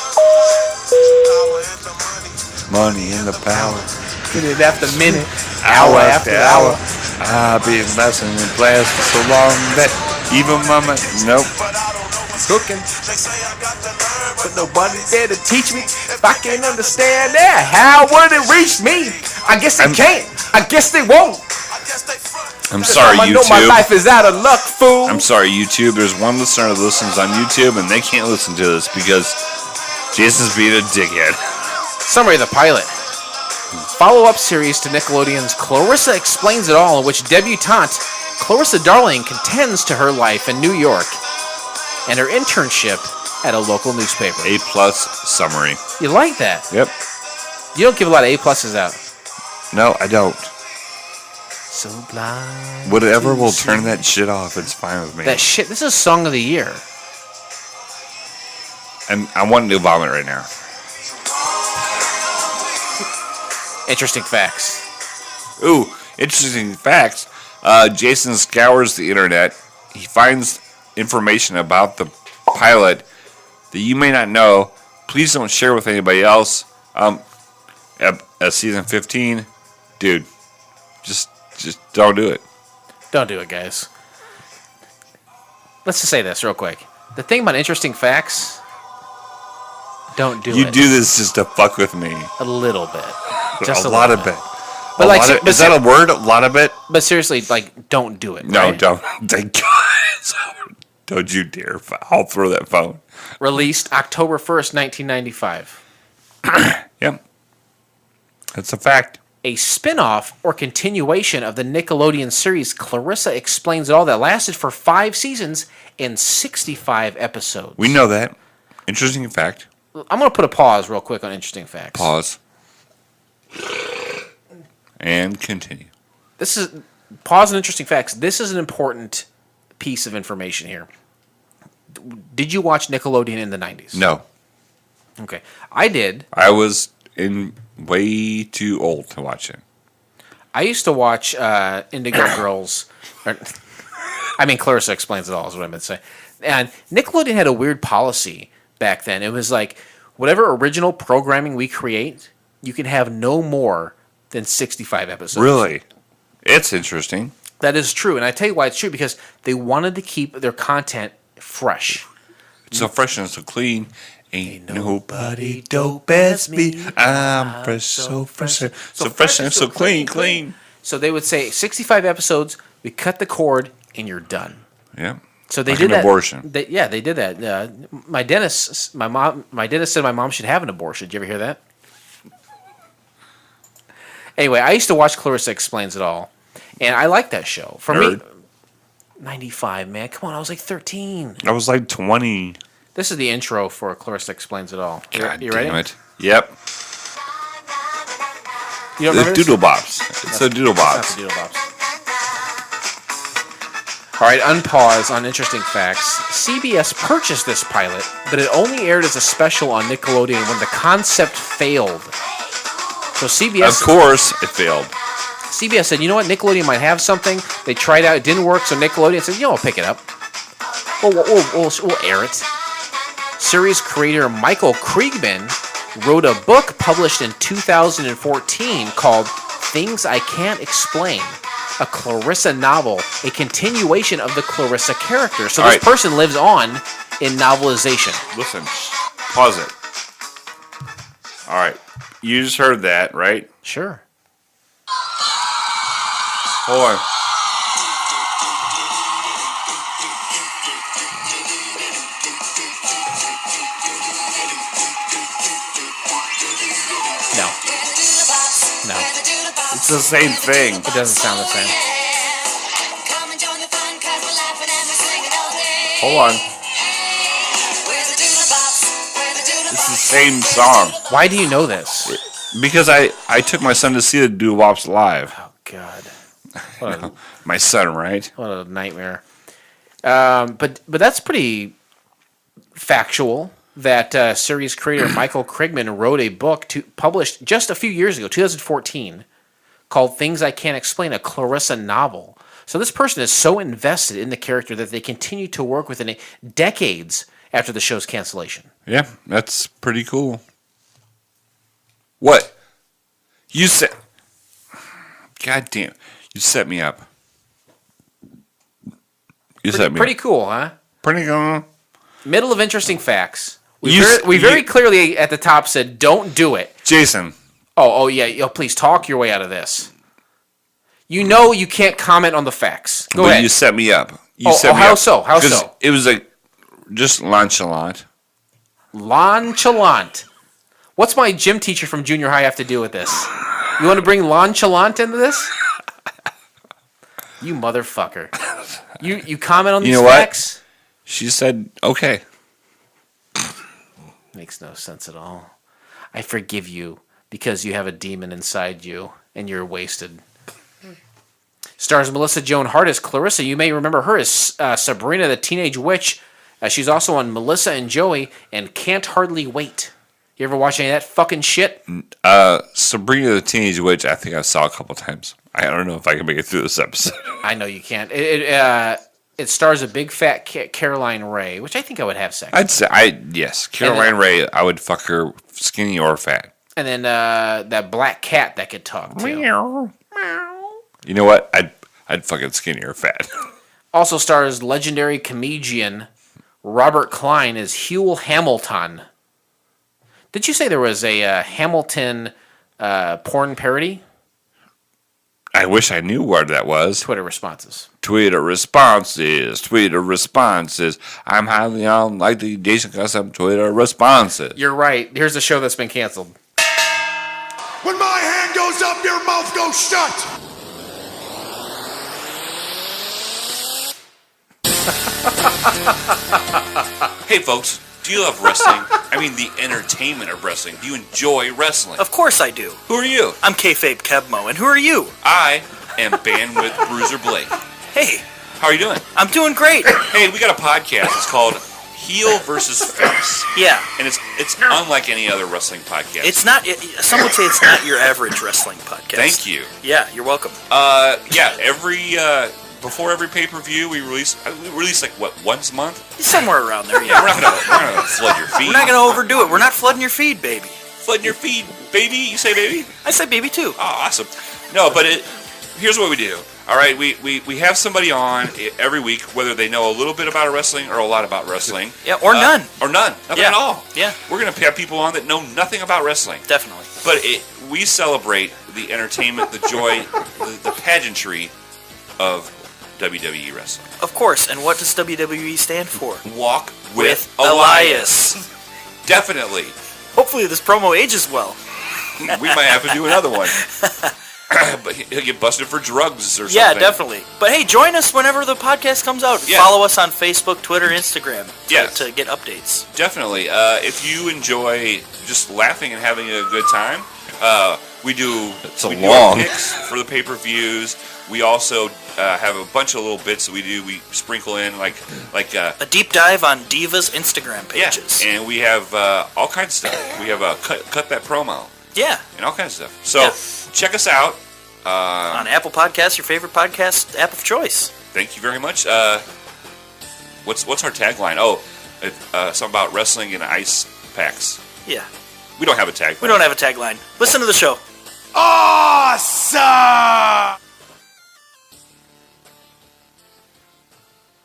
A: Money and the power.
B: Minute after minute,
A: Hour after hour. I've been blasting and blasting so long that even mama, nope.
B: cooking, but nobody's there to teach me. If I can't understand that, how would it reach me? I guess they can't. I guess they won't.
A: I'm sorry,
B: I know my
A: YouTube.
B: life is out of luck, fool.
A: I'm sorry, YouTube. There's one listener that listens on YouTube, and they can't listen to this because Jason's being a dickhead.
B: Summary of the pilot. Follow-up series to Nickelodeon's Clarrisa Explains It All, in which debutante Clarissa Darling contends to her life in New York and her internship at a local newspaper.
A: A+ summary.
B: You like that?
A: Yep.
B: You don't give a lot of A+s out.
A: No, I don't.
B: So blind.
A: Whatever will turn that shit off, it's fine with me.
B: That shit. This is Song of the Year.
A: I want to vomit right now.
B: Interesting facts.
A: Ooh, interesting facts. Jason scours the internet. He finds information about the pilot that you may not know. Please don't share with anybody else. At season 15, dude, just don't do it.
B: Don't do it, guys. Let's just say this real quick. The thing about interesting facts, don't do it.
A: You do this just to fuck with me.
B: A little bit. Just
A: a lot of
B: bit.
A: it.
B: But like,
A: Is that a word? A lot of it?
B: But seriously, like, don't do it.
A: No,
B: right?
A: don't. Thank God. Don't you dare. I'll throw that phone.
B: Released October 1st, 1995.
A: Yep. That's a fact.
B: A spin-off or continuation of the Nickelodeon series Clarissa Explains It All that lasted for 5 seasons and 65 episodes.
A: We know that. Interesting fact.
B: I'm going to put a pause real quick on interesting facts.
A: Pause. And continue.
B: This is pause on interesting facts. This is an important piece of information here. Did you watch Nickelodeon in the 90s?
A: No.
B: Okay. I did.
A: I was way too old to watch it.
B: I used to watch Indigo Girls. Clarissa Explains It All is what I meant to say. And Nickelodeon had a weird policy back then. It was like, whatever original programming we create, you can have no more than 65 episodes.
A: Really? It's interesting.
B: That is true. And I tell you why it's true, because they wanted to keep their content fresh.
A: It's so fresh and so clean. Ain't nobody dope as me. I'm fresh, so fresh and so clean.
B: So they would say 65 episodes, we cut the cord, and you're done.
A: Yeah.
B: So they
A: Like
B: did
A: an
B: that.
A: abortion.
B: They did that. My dentist said my mom should have an abortion. Did you ever hear that? Anyway, I used to watch Clarissa Explains It All, and I like that show. For me, 95, man. Come on, I was like 13.
A: I was like 20.
B: This is the intro for Clarissa Explains It All.
A: God
B: You ready?
A: damn it. Yep.
B: You don't
A: The
B: remember this?
A: Doodle Bops. It's the Doodle
B: Not
A: Bops.
B: the Doodle Bops. All right, unpause on interesting facts. CBS purchased this pilot, but it only aired as a special on Nickelodeon when the concept failed. So CBS,
A: Of course, it failed.
B: CBS said, you know what, Nickelodeon might have something. They tried out, it didn't work, so Nickelodeon said, we'll pick it up. We'll air it. Series creator Michael Kriegman wrote a book published in 2014 called Things I Can't Explain, a Clarissa novel, a continuation of the Clarissa character. So this person lives on in novelization.
A: Listen, pause it. All right. You just heard that, right?
B: Sure.
A: Hold on.
B: No.
A: It's the same thing.
B: It doesn't sound the same.
A: Hold on. It's the same song.
B: Why do you know this?
A: Because I took my son to see the Doodle Bops live.
B: Oh, God.
A: My son, right?
B: What a nightmare. But that's pretty factual that series creator Michael Kriegman wrote a book published just a few years ago, 2014, called Things I Can't Explain, a Clarissa novel. So this person is so invested in the character that they continue to work with it decades after the show's cancellation.
A: Yeah, that's pretty cool. What? You said... God damn. You set me up.
B: Pretty cool, huh?
A: Pretty cool.
B: Middle of interesting facts. We very clearly at the top said, don't do it.
A: Jason.
B: Oh, yeah. Please talk your way out of this. You know you can't comment on the facts. Go
A: But
B: ahead.
A: you set me up.
B: How so? How
A: 'Cause
B: so?
A: It was like just nonchalant.
B: Nonchalant. What's my gym teacher from junior high have to do with this? You want to bring nonchalant into this? You motherfucker. You comment on these
A: know what?
B: facts?
A: She said, okay.
B: Makes no sense at all. I forgive you because you have a demon inside you and you're wasted. Stars Melissa Joan Hart as Clarrisa. You may remember her as Sabrina the Teenage Witch. She's also on Melissa and Joey and Can't Hardly Wait. You ever watch any of that fucking shit?
A: Sabrina the Teenage Witch, I think I saw a couple times. I don't know if I can make it through this episode.
B: I know you can't. It stars a big fat Caroline Ray, which I think I would have sex.
A: I'd say, yes. Caroline Ray, I would fuck her skinny or fat.
B: And then that black cat that could talk too.
A: You know what? I'd fucking skinny or fat.
B: Also stars legendary comedian Robert Klein as Huel Hamilton. Did you say there was a Hamilton porn parody?
A: I wish I knew where that was.
B: Twitter responses.
A: Twitter responses. I'm highly unlikely Jason got some Twitter responses.
B: You're right. Here's a show that's been canceled.
C: When my hand goes up, your mouth goes shut.
A: Hey folks, do you love wrestling? I mean the entertainment of wrestling. Do you enjoy wrestling?
G: Of course I do.
A: Who are you?
G: I'm Kayfabe Kebmo, and who are you?
A: I am Bandwidth Bruiser Blake.
G: Hey,
A: How are you doing?
G: I'm doing great.
A: Hey, we got a podcast. It's called Heel versus Face.
G: Yeah.
A: And it's unlike any other wrestling podcast.
G: It's not, some would say it's not your average wrestling podcast.
A: Thank you.
G: Yeah, you're welcome.
A: Yeah, before every pay-per-view, we release like, what, once a month?
G: Somewhere around there,
A: Yeah,
G: yeah.
A: we're not gonna flood your feed.
G: We're not going to overdo it. We're not flooding your feed, baby.
A: Flooding your feed, baby? You say baby?
G: I say baby too.
A: Oh, awesome. No, but here's what we do. All right, we have somebody on every week, whether they know a little bit about wrestling or a lot about wrestling.
G: Yeah, or none.
A: Or none. Nothing
G: Yeah.
A: at all.
G: Yeah.
A: We're going to have people on that know nothing about wrestling.
G: Definitely.
A: But we celebrate the entertainment, the joy, the pageantry of WWE wrestling.
G: Of course. And what does WWE stand for?
A: Walk with
G: Elias.
A: Definitely.
G: Hopefully this promo ages well.
A: We might have to do another one. But he'll get busted for drugs or something.
G: Yeah, definitely. But hey, join us whenever the podcast comes out.
A: Yeah.
G: Follow us on Facebook, Twitter, Instagram to get updates.
A: Definitely. If you enjoy just laughing and having a good time, we do our picks for the pay-per-views. We also have a bunch of little bits that we do. We sprinkle in like
G: a deep dive on Diva's Instagram pages.
A: Yeah, and we have all kinds of stuff. We have a cut that promo.
G: Yeah.
A: And all kinds of stuff. So check us out.
G: On Apple Podcasts, your favorite podcast app of choice.
A: Thank you very much. What's our tagline? Oh, something about wrestling and ice packs.
G: Yeah.
A: We don't have a tagline.
G: We don't have a tagline. Listen to the show.
C: Awesome!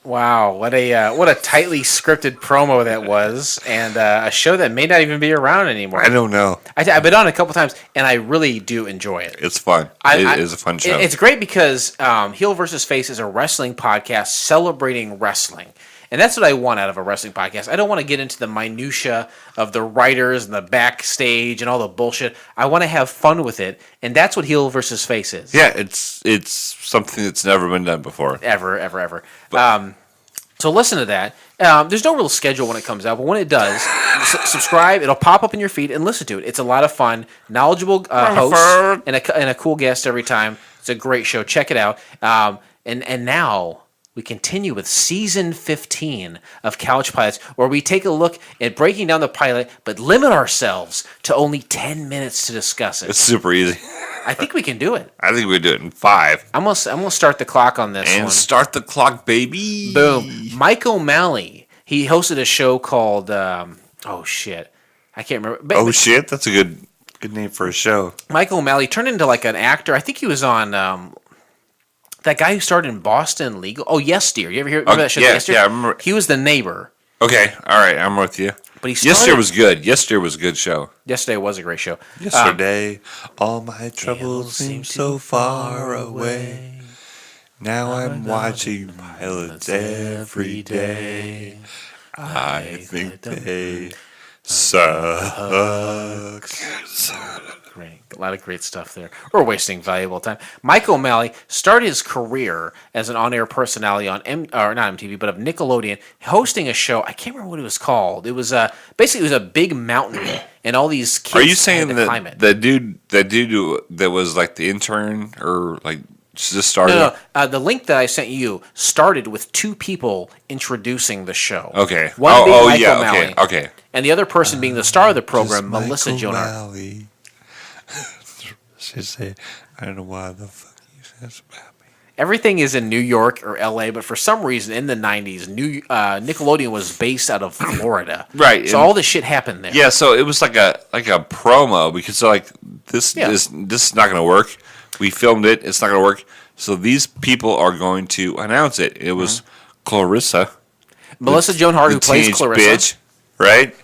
B: Wow, what a tightly scripted promo that was, and a show that may not even be around anymore.
A: I don't know.
B: I've been on it a couple times, and I really do enjoy it.
A: It's fun. It is a fun show.
B: It's great because Heel vs. Face is a wrestling podcast celebrating wrestling. And that's what I want out of a wrestling podcast. I don't want to get into the minutia of the writers and the backstage and all the bullshit. I want to have fun with it, and that's what Heel versus Face is.
A: Yeah, it's something that's never been done before.
B: Ever. So listen to that. There's no real schedule when it comes out, but when it does, subscribe. It'll pop up in your feed and listen to it. It's a lot of fun. Knowledgeable hosts and a cool guest every time. It's a great show. Check it out. And now we continue with season 15 of Couch Pilots, where we take a look at breaking down the pilot, but limit ourselves to only 10 minutes to discuss it.
A: It's super easy.
B: I think we can do it.
A: I think we do it in 5.
B: I'm gonna start the clock on this one.
A: And start the clock, baby.
B: Boom. Mike O'Malley. He hosted a show called oh shit, I can't remember.
A: Oh shit, that's a good name for a show.
B: Mike O'Malley turned into like an actor. I think he was on that guy who started in Boston Legal. Oh, Yes Dear. You ever remember that show?
A: Yeah,
B: Yes Dear?
A: yeah, I remember.
B: He was the neighbor.
A: Okay, all right, I'm with you.
B: But he started,
A: Yesterday was good. Yesterday was a good show.
B: Yesterday was a great show.
A: Yesterday, all my troubles seem so far away. Now I'm watching pilots every day. I think they suck.
B: Great. A lot of great stuff there. We're wasting valuable time. Mike O'Malley started his career as an on-air personality on not MTV, but of Nickelodeon, hosting a show. I can't remember what it was called. It was basically it was a big mountain, and all these kids.
A: Are you saying
B: had to climb it.
A: that dude that was like the intern or like just started?
B: No. The link that I sent you started with two people introducing the show.
A: Okay.
B: One being Mike
A: yeah.
B: O'Malley,
A: Okay.
B: and the other person being the star of the program, Melissa Joan Hart.
A: She said, I don't know why the fuck you said this about me.
B: Everything is in New York or LA, but for some reason in the 90s, Nickelodeon was based out of Florida.
A: Right.
B: So all this shit happened there.
A: Yeah, so it was like a promo because they're like this is not going to work. We filmed it. It's not going to work. So these people are going to announce it. It was Clarrisa.
B: Melissa Joan Hart, who plays
A: teenage
B: Clarrisa.
A: bitch, right?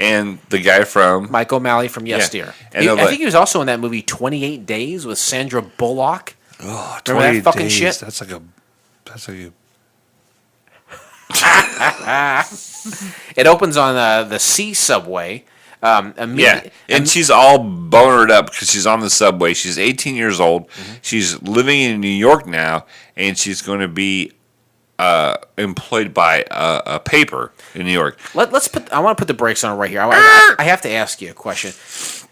A: And the guy from
B: Mike O'Malley from Yesteryear. I think he was also in that movie 28 Days with Sandra Bullock.
A: Oh,
B: Remember that fucking
A: days.
B: shit?
A: That's like a
B: It opens on the C subway.
A: And she's all bonered up because she's on the subway. She's 18 years old.
B: Mm-hmm.
A: She's living in New York now, and she's going to be employed by a paper in New York.
B: I want to put the brakes on right here. I have to ask you a question.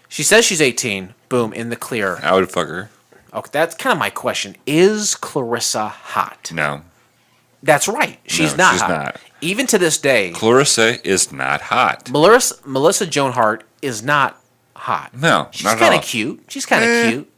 B: She says she's 18. Boom, in the clear.
A: I would fuck her.
B: Okay, that's kind of my question. Is Clarrisa hot?
A: No.
B: That's right. She's not hot. Even to this day,
A: Clarrisa is not hot.
B: Melissa Joan Hart is not hot.
A: No,
B: she's
A: not at
B: kind
A: all.
B: of cute. She's kind of cute.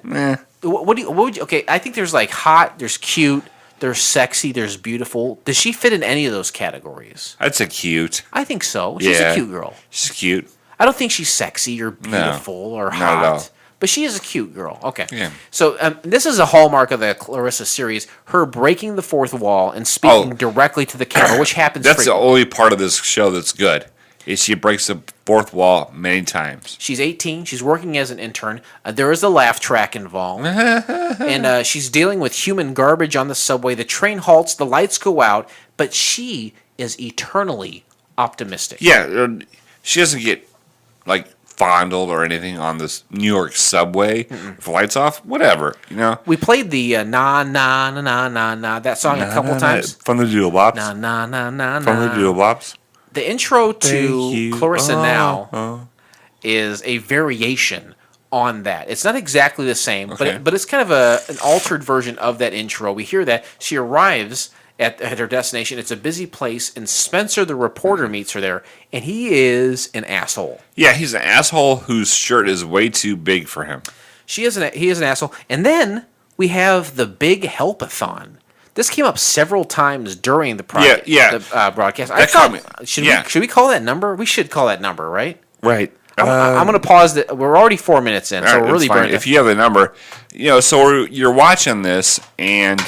A: Meh.
B: What would you? Okay, I think there's like hot. There's cute. There's sexy. There's beautiful. Does she fit in any of those categories?
A: I'd say cute.
B: I think so. She's a cute girl.
A: She's cute.
B: I don't think she's sexy or beautiful or
A: not
B: hot.
A: at all.
B: But she is a cute girl. Okay.
A: Yeah.
B: So this is a hallmark of the Clarrisa series, her breaking the fourth wall and speaking directly to the camera, which happens
A: That's the
B: frequently.
A: only part of this show that's good. Is she breaks the fourth wall many times.
B: She's 18. She's working as an intern. There is a laugh track involved. And she's dealing with human garbage on the subway. The train halts. The lights go out. But she is eternally optimistic.
A: Yeah, she doesn't get like fondled or anything on this New York subway. If the lights off, whatever, you know.
B: We played the na na na na na na that song a couple times.
A: From the Doodle Bops.
B: Na na na na
A: From the
B: na.
A: Doodle Bops.
B: The intro to
A: Thank you.
B: Clarrisa Now is a variation on that. It's not exactly the same,
A: Okay.
B: but it's kind of an altered version of that intro. We hear that she arrives at her destination. It's a busy place, and Spencer, the reporter, meets her there, and he is an asshole.
A: Yeah, he's an asshole whose shirt is way too big for him.
B: He is an asshole. And then we have the big help-a-thon. This came up several times during the broadcast. Should we call that number? We should call that number, right?
A: Right.
B: I'm going to pause. We're already 4 minutes in, so we're really burning.
A: If you have the number, so you're watching this, and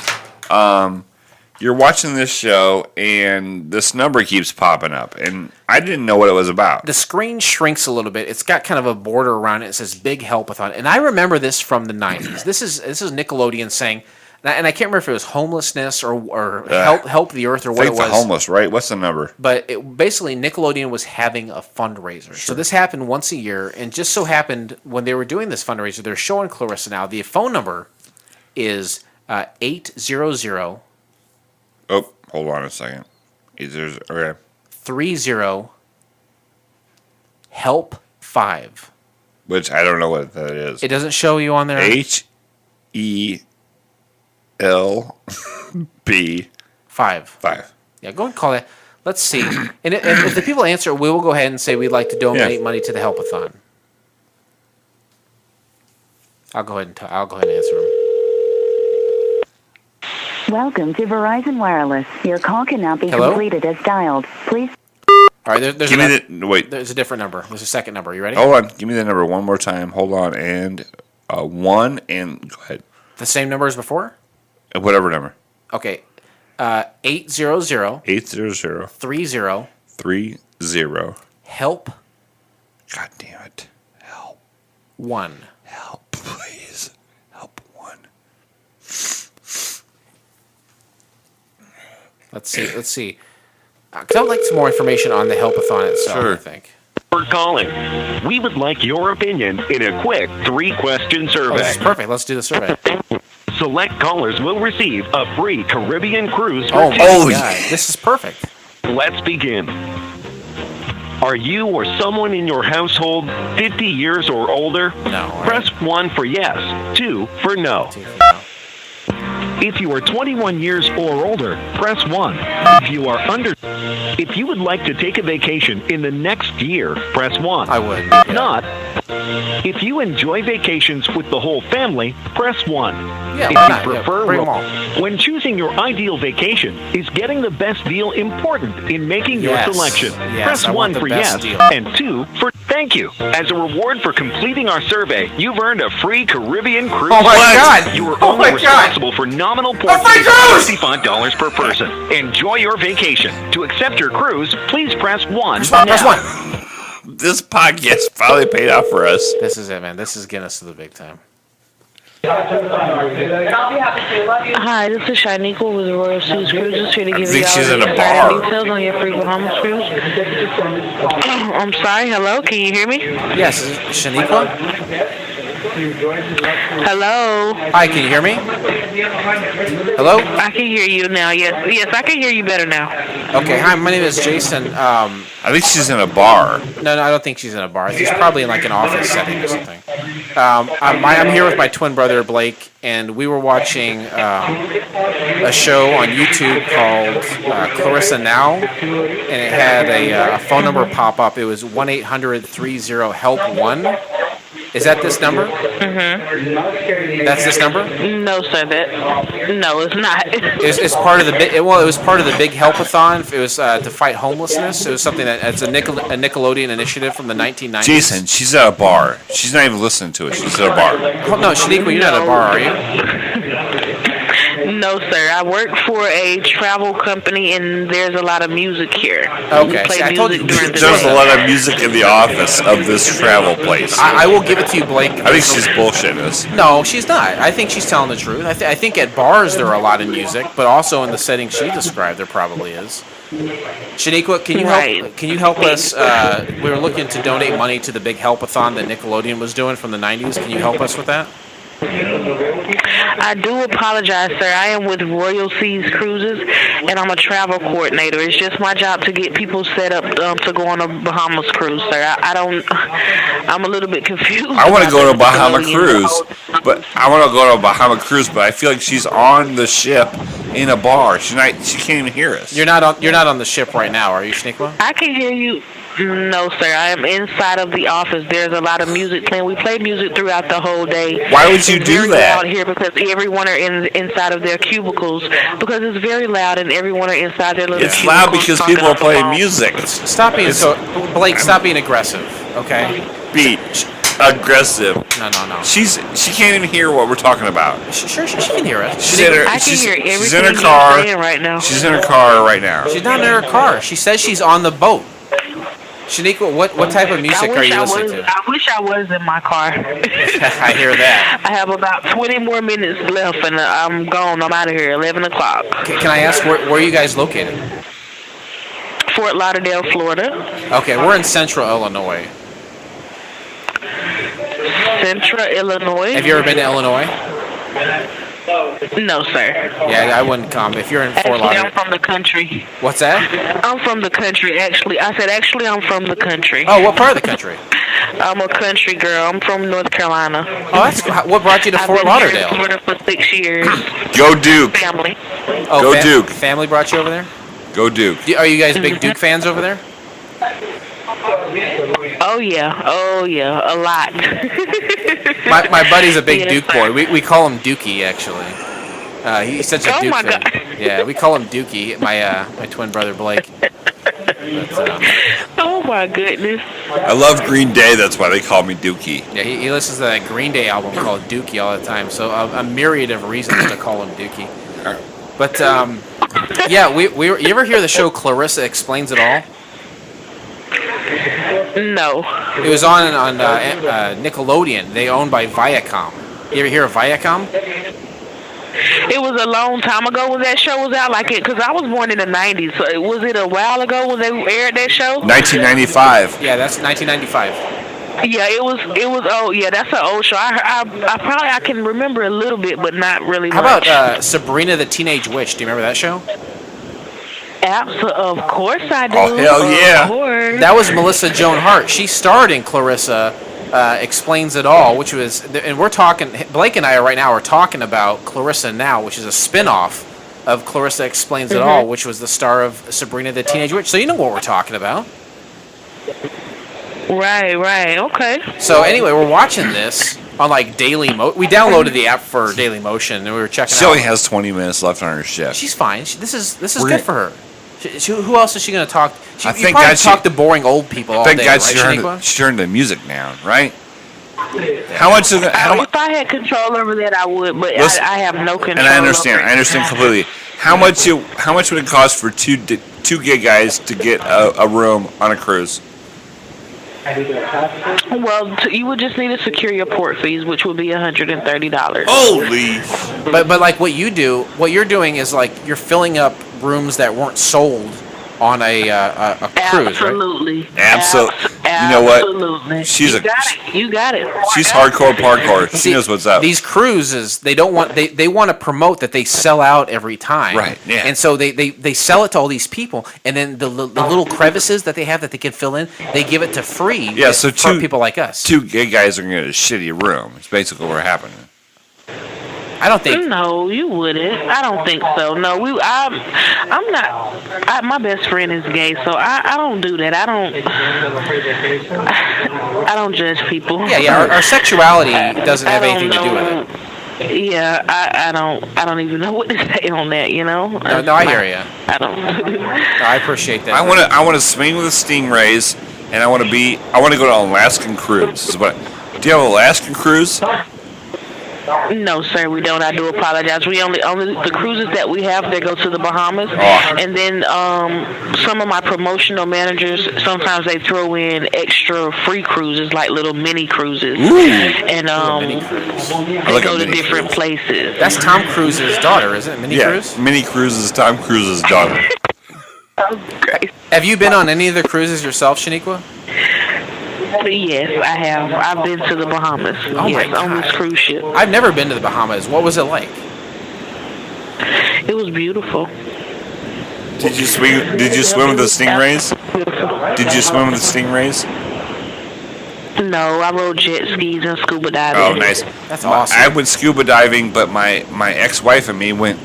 A: you're watching this show, and this number keeps popping up, and I didn't know what it was about.
B: The screen shrinks a little bit. It's got kind of a border around it. It says "Big Help-a-thon," and I remember this from the '90s. This is Nickelodeon saying, and I can't remember if it was homelessness or help the earth or what it was.
A: The homeless, right? What's the number?
B: But basically, Nickelodeon was having a fundraiser. Sure. So this happened once a year, and just so happened when they were doing this fundraiser, they're showing Clarrisa Now. The phone number is 800.
A: Oh, hold on a second. Okay.
B: 30 help 5.
A: Which I don't know what that is.
B: It doesn't show you on there.
A: HELB
B: 5. Yeah, go and call that. Let's see. And if the people answer, we will go ahead and say we'd like to donate money to the help-a-thon. I'll go ahead and answer them.
H: Welcome to Verizon Wireless. Your call cannot be completed as dialed. Please.
B: All right, there's a different number. There's a second number. You ready?
A: Hold on. Give me the number one more time. Hold on. And 1 and go ahead.
B: The same number as before?
A: Whatever number.
B: Okay. 800
A: 800
B: 30
A: 30 0.
B: Help
A: God damn it. Help.
B: 1.
A: Help, please. Help 1.
B: Let's see. 'Cause I would like some more information on the help-a-thon itself,
A: Sure.
B: I think.
I: For calling. We would like your opinion in a quick 3-question
B: Oh,
I: survey.
B: this is perfect. Let's do the survey.
I: Select callers will receive a free Caribbean cruise for
B: Oh,
I: two.
B: my God. This is perfect.
I: Let's begin. Are you or someone in your household 50 years or older?
B: No.
I: Press 1 for yes, 2 for no. If you are 21 years or older, press 1. If you would like to take a vacation in the next year, press 1.
B: I would.
I: If not, if you enjoy vacations with the whole family, press 1.
B: Yeah,
I: if
B: why
I: you
B: not? Yeah,
I: prefer,
B: bring 'em all.
I: when choosing your ideal vacation, is getting the best deal important in making
B: Yes.
I: your selection?
B: Yes,
I: Press
B: I
I: 1
B: want the
I: for
B: best
I: yes
B: deal.
I: and 2 for thank you. As a reward for completing our survey, you've earned a free Caribbean cruise.
B: Oh my God!
I: You are
B: Oh
I: only
B: my God!
I: responsible for nominal points
B: my
I: of
B: cruise!
I: $65 per person. Enjoy your vacation. To accept your cruise, please press 1.
B: Press 1.
A: This podcast finally paid off for us.
B: This is it, man. This is getting us to the big time.
J: Hi, this is Shaniqua with the Royal Seas Cruises here to give you
A: think
J: all
A: she's in
J: the
A: a bar.
J: details on your free Bahamas cruise. I'm sorry, hello, can you hear me?
B: Yes, is it Shaniqua?
J: Hello?
B: Hi, can you hear me? Hello?
J: I can hear you now, yes, I can hear you better now.
B: Okay, hi, my name is Jason.
A: I think she's in a bar.
B: No, I don't think she's in a bar. She's probably in like an office setting or something. I'm here with my twin brother, Blake, and we were watching a show on YouTube called Clarrisa Now, and it had a phone number pop up. It was 1-800-30-HELP-1. Is that this number?
J: Mm-hmm.
B: That's this number?
J: No, sir, no, it's not.
B: It's part of the big. Well, it was part of the big help-a-thon. It was to fight homelessness. It was something it's a Nickelodeon initiative from the 1990s.
A: Jason, she's at a bar. She's not even listening to it. She's at a bar.
B: Oh, no, Shaniqua, you're not at a bar, are you?
J: No, sir. I work for a travel company, and there's a lot of music here.
B: Okay.
J: We play
B: See, I told
J: music
B: you,
J: during the
A: There's
J: day.
A: a lot of music in the office of this travel place.
B: I will give it to you, Blake.
A: I think she's bullshitting us.
B: No, she's not. I think she's telling the truth. I think at bars there are a lot of music, but also in the setting she described, there probably is. Shaniqua, can you help?
J: Right.
B: Can you help us? We were looking to donate money to the big help-a-thon that Nickelodeon was doing from the 90s. Can you help us with that?
J: I do apologize, sir. I am with Royal Seas Cruises, and I'm a travel coordinator. It's just my job to get people set up to go on a Bahamas cruise, sir. I'm a little bit confused.
A: I want to go to a
J: about
A: Bahama
J: this
A: cruise, but I want to go to a Bahama cruise, but I feel like she's on the ship in a bar. She can't even hear us.
B: You're not on the ship right now, are you, Shaniqua?
J: I can hear you. No, sir. I am inside of the office. There's a lot of music playing. We play music throughout the whole day.
A: Why would you
J: It's
A: do
J: very
A: that?
J: loud here because everyone are inside of their cubicles because it's very loud and everyone are inside their little
A: It's
J: cubicles
A: loud because
J: talking
A: people are
J: on the
A: playing
J: phone.
A: music.
B: Stop being Blake. Stop being aggressive, okay?
A: Beat. Aggressive.
B: No.
A: She can't even hear what we're talking about.
B: Sure, she can hear us.
A: She's in her,
J: I can hear everything
A: she's in her
J: you're
A: car.
J: saying right now.
A: She's in her car right now.
B: She's not in her car. She says she's on the boat. Shaniqua, what type of music are you listening to?
J: I wish I was in my car.
B: I hear that.
J: I have about 20 more minutes left, and I'm gone. I'm out of here. 11 o'clock.
B: Can I ask where are you guys located?
J: Fort Lauderdale, Florida.
B: Okay, we're in Central Illinois.
J: Central Illinois.
B: Have you ever been to Illinois?
J: No, sir.
B: Yeah, I wouldn't come if you're in Fort
J: Actually, I'm
B: Lauderdale.
J: from the country.
B: What's that?
J: I'm from the country, actually. I said, actually, I'm from the country.
B: Oh, what part of the country?
J: I'm a country girl. I'm from North Carolina.
B: Oh, what brought you to Fort Lauderdale?
J: I've been here in Florida for 6 years.
A: Go Duke.
J: Family.
B: Oh,
A: Go Duke.
B: Family brought you over there?
A: Go Duke.
B: Are you guys big Duke fans over there?
J: Oh, yeah, a lot.
B: My buddy's a big
J: Yes,
B: Duke
J: sir.
B: boy. We call him Dookie, actually. He's such a
J: Oh,
B: Duke
J: my
B: fan.
J: God.
B: Yeah, we call him Dookie. My twin brother Blake. But,
J: Oh, my goodness.
A: I love Green Day. That's why they call me Dookie.
B: yeah, he listens to that Green Day album called Dookie all the time. So a myriad of reasons to call him Dookie. But yeah, you ever hear the show Clarrisa Explains It All?
J: No.
B: It was on Nickelodeon. They owned by Viacom. You ever hear of Viacom?
J: It was a long time ago when that show was out, because I was born in the 90s. So was it a while ago when they aired that show?
A: 1995.
B: Yeah, that's 1995.
J: Yeah, it was. Oh, yeah, that's an old show. I can remember a little bit, but not really
B: How
J: much.
B: about Sabrina the Teenage Witch? Do you remember that show?
J: Of course I do.
A: Oh, hell yeah.
J: Of course.
B: That was Melissa Joan Hart. She starred in Clarissa Explains It All, which was, and we're talking, Blake and I right now are talking about Clarrisa Now, which is a spin-off of Clarissa Explains It All, which was the star of Sabrina the Teenage Witch. So you know what we're talking about.
J: Right, okay.
B: So anyway, we're watching this on like Daily Motion. We downloaded the app for Daily Motion, and we were checking
A: She
B: out.
A: only has 20 minutes left on her shift.
B: She's fine. This is good for her. Who else is she going to talk?
A: I
B: You
A: think
B: probably
A: God
B: talk to boring old people all
A: Thank
B: day,
A: God
B: right,
A: she
B: Shaniqua?
A: turned the music down, right? How much of it?
J: If I had control over that, I would, but I have no control.
A: And I understand completely. How much would it cost for two gay guys to get a room on a cruise?
J: Well, you would just need to secure your port fees, which would be $130.
A: Holy!
B: But like what you're doing is like you're filling up rooms that weren't sold on a cruise,
J: Absolutely.
A: Right? Absolutely. You know what?
J: Absolutely. You got it.
A: She's hardcore parkour. She knows what's up.
B: These cruises, they want to promote that they sell out every time.
A: Right, yeah.
B: And so they sell it to all these people, and then the little crevices that they have that they can fill in, they give it to free.
A: Yeah, so
B: for people like us.
A: Two gay guys are going to get a shitty room. It's basically what's happening.
B: I don't think.
J: No, you wouldn't. I don't think so. No, I'm not. My best friend is gay, so I don't do that. I don't judge people.
B: Yeah. Our sexuality doesn't have anything to do with it.
J: Yeah, I don't even know what to say on that. You know.
B: No, I hear you.
J: I don't.
B: I appreciate that.
A: I want to swing with the stingrays, and I want to go on an Alaskan cruise. Do you have an Alaskan cruise?
J: No, sir, we don't. I do apologize. We only the cruises that we have, they go to the Bahamas, and then some of my promotional managers sometimes they throw in extra free cruises, like little mini cruises, and they go to different places.
B: That's Tom Cruise's daughter, isn't it? Mini Cruise.
A: Mini Cruise is Tom Cruise's daughter.
J: Great.
B: Have you been on any of the cruises yourself, Shaniqua?
J: Yes, I have. I've been to the Bahamas.
B: Oh my God.
J: On this cruise ship.
B: I've never been to the Bahamas. What was it like?
J: It was beautiful.
A: Did you swim with the stingrays? Did you swim with the stingrays?
J: No, I rode jet skis and scuba diving.
A: Oh, nice.
B: That's awesome.
A: I went scuba diving, but my ex-wife and me went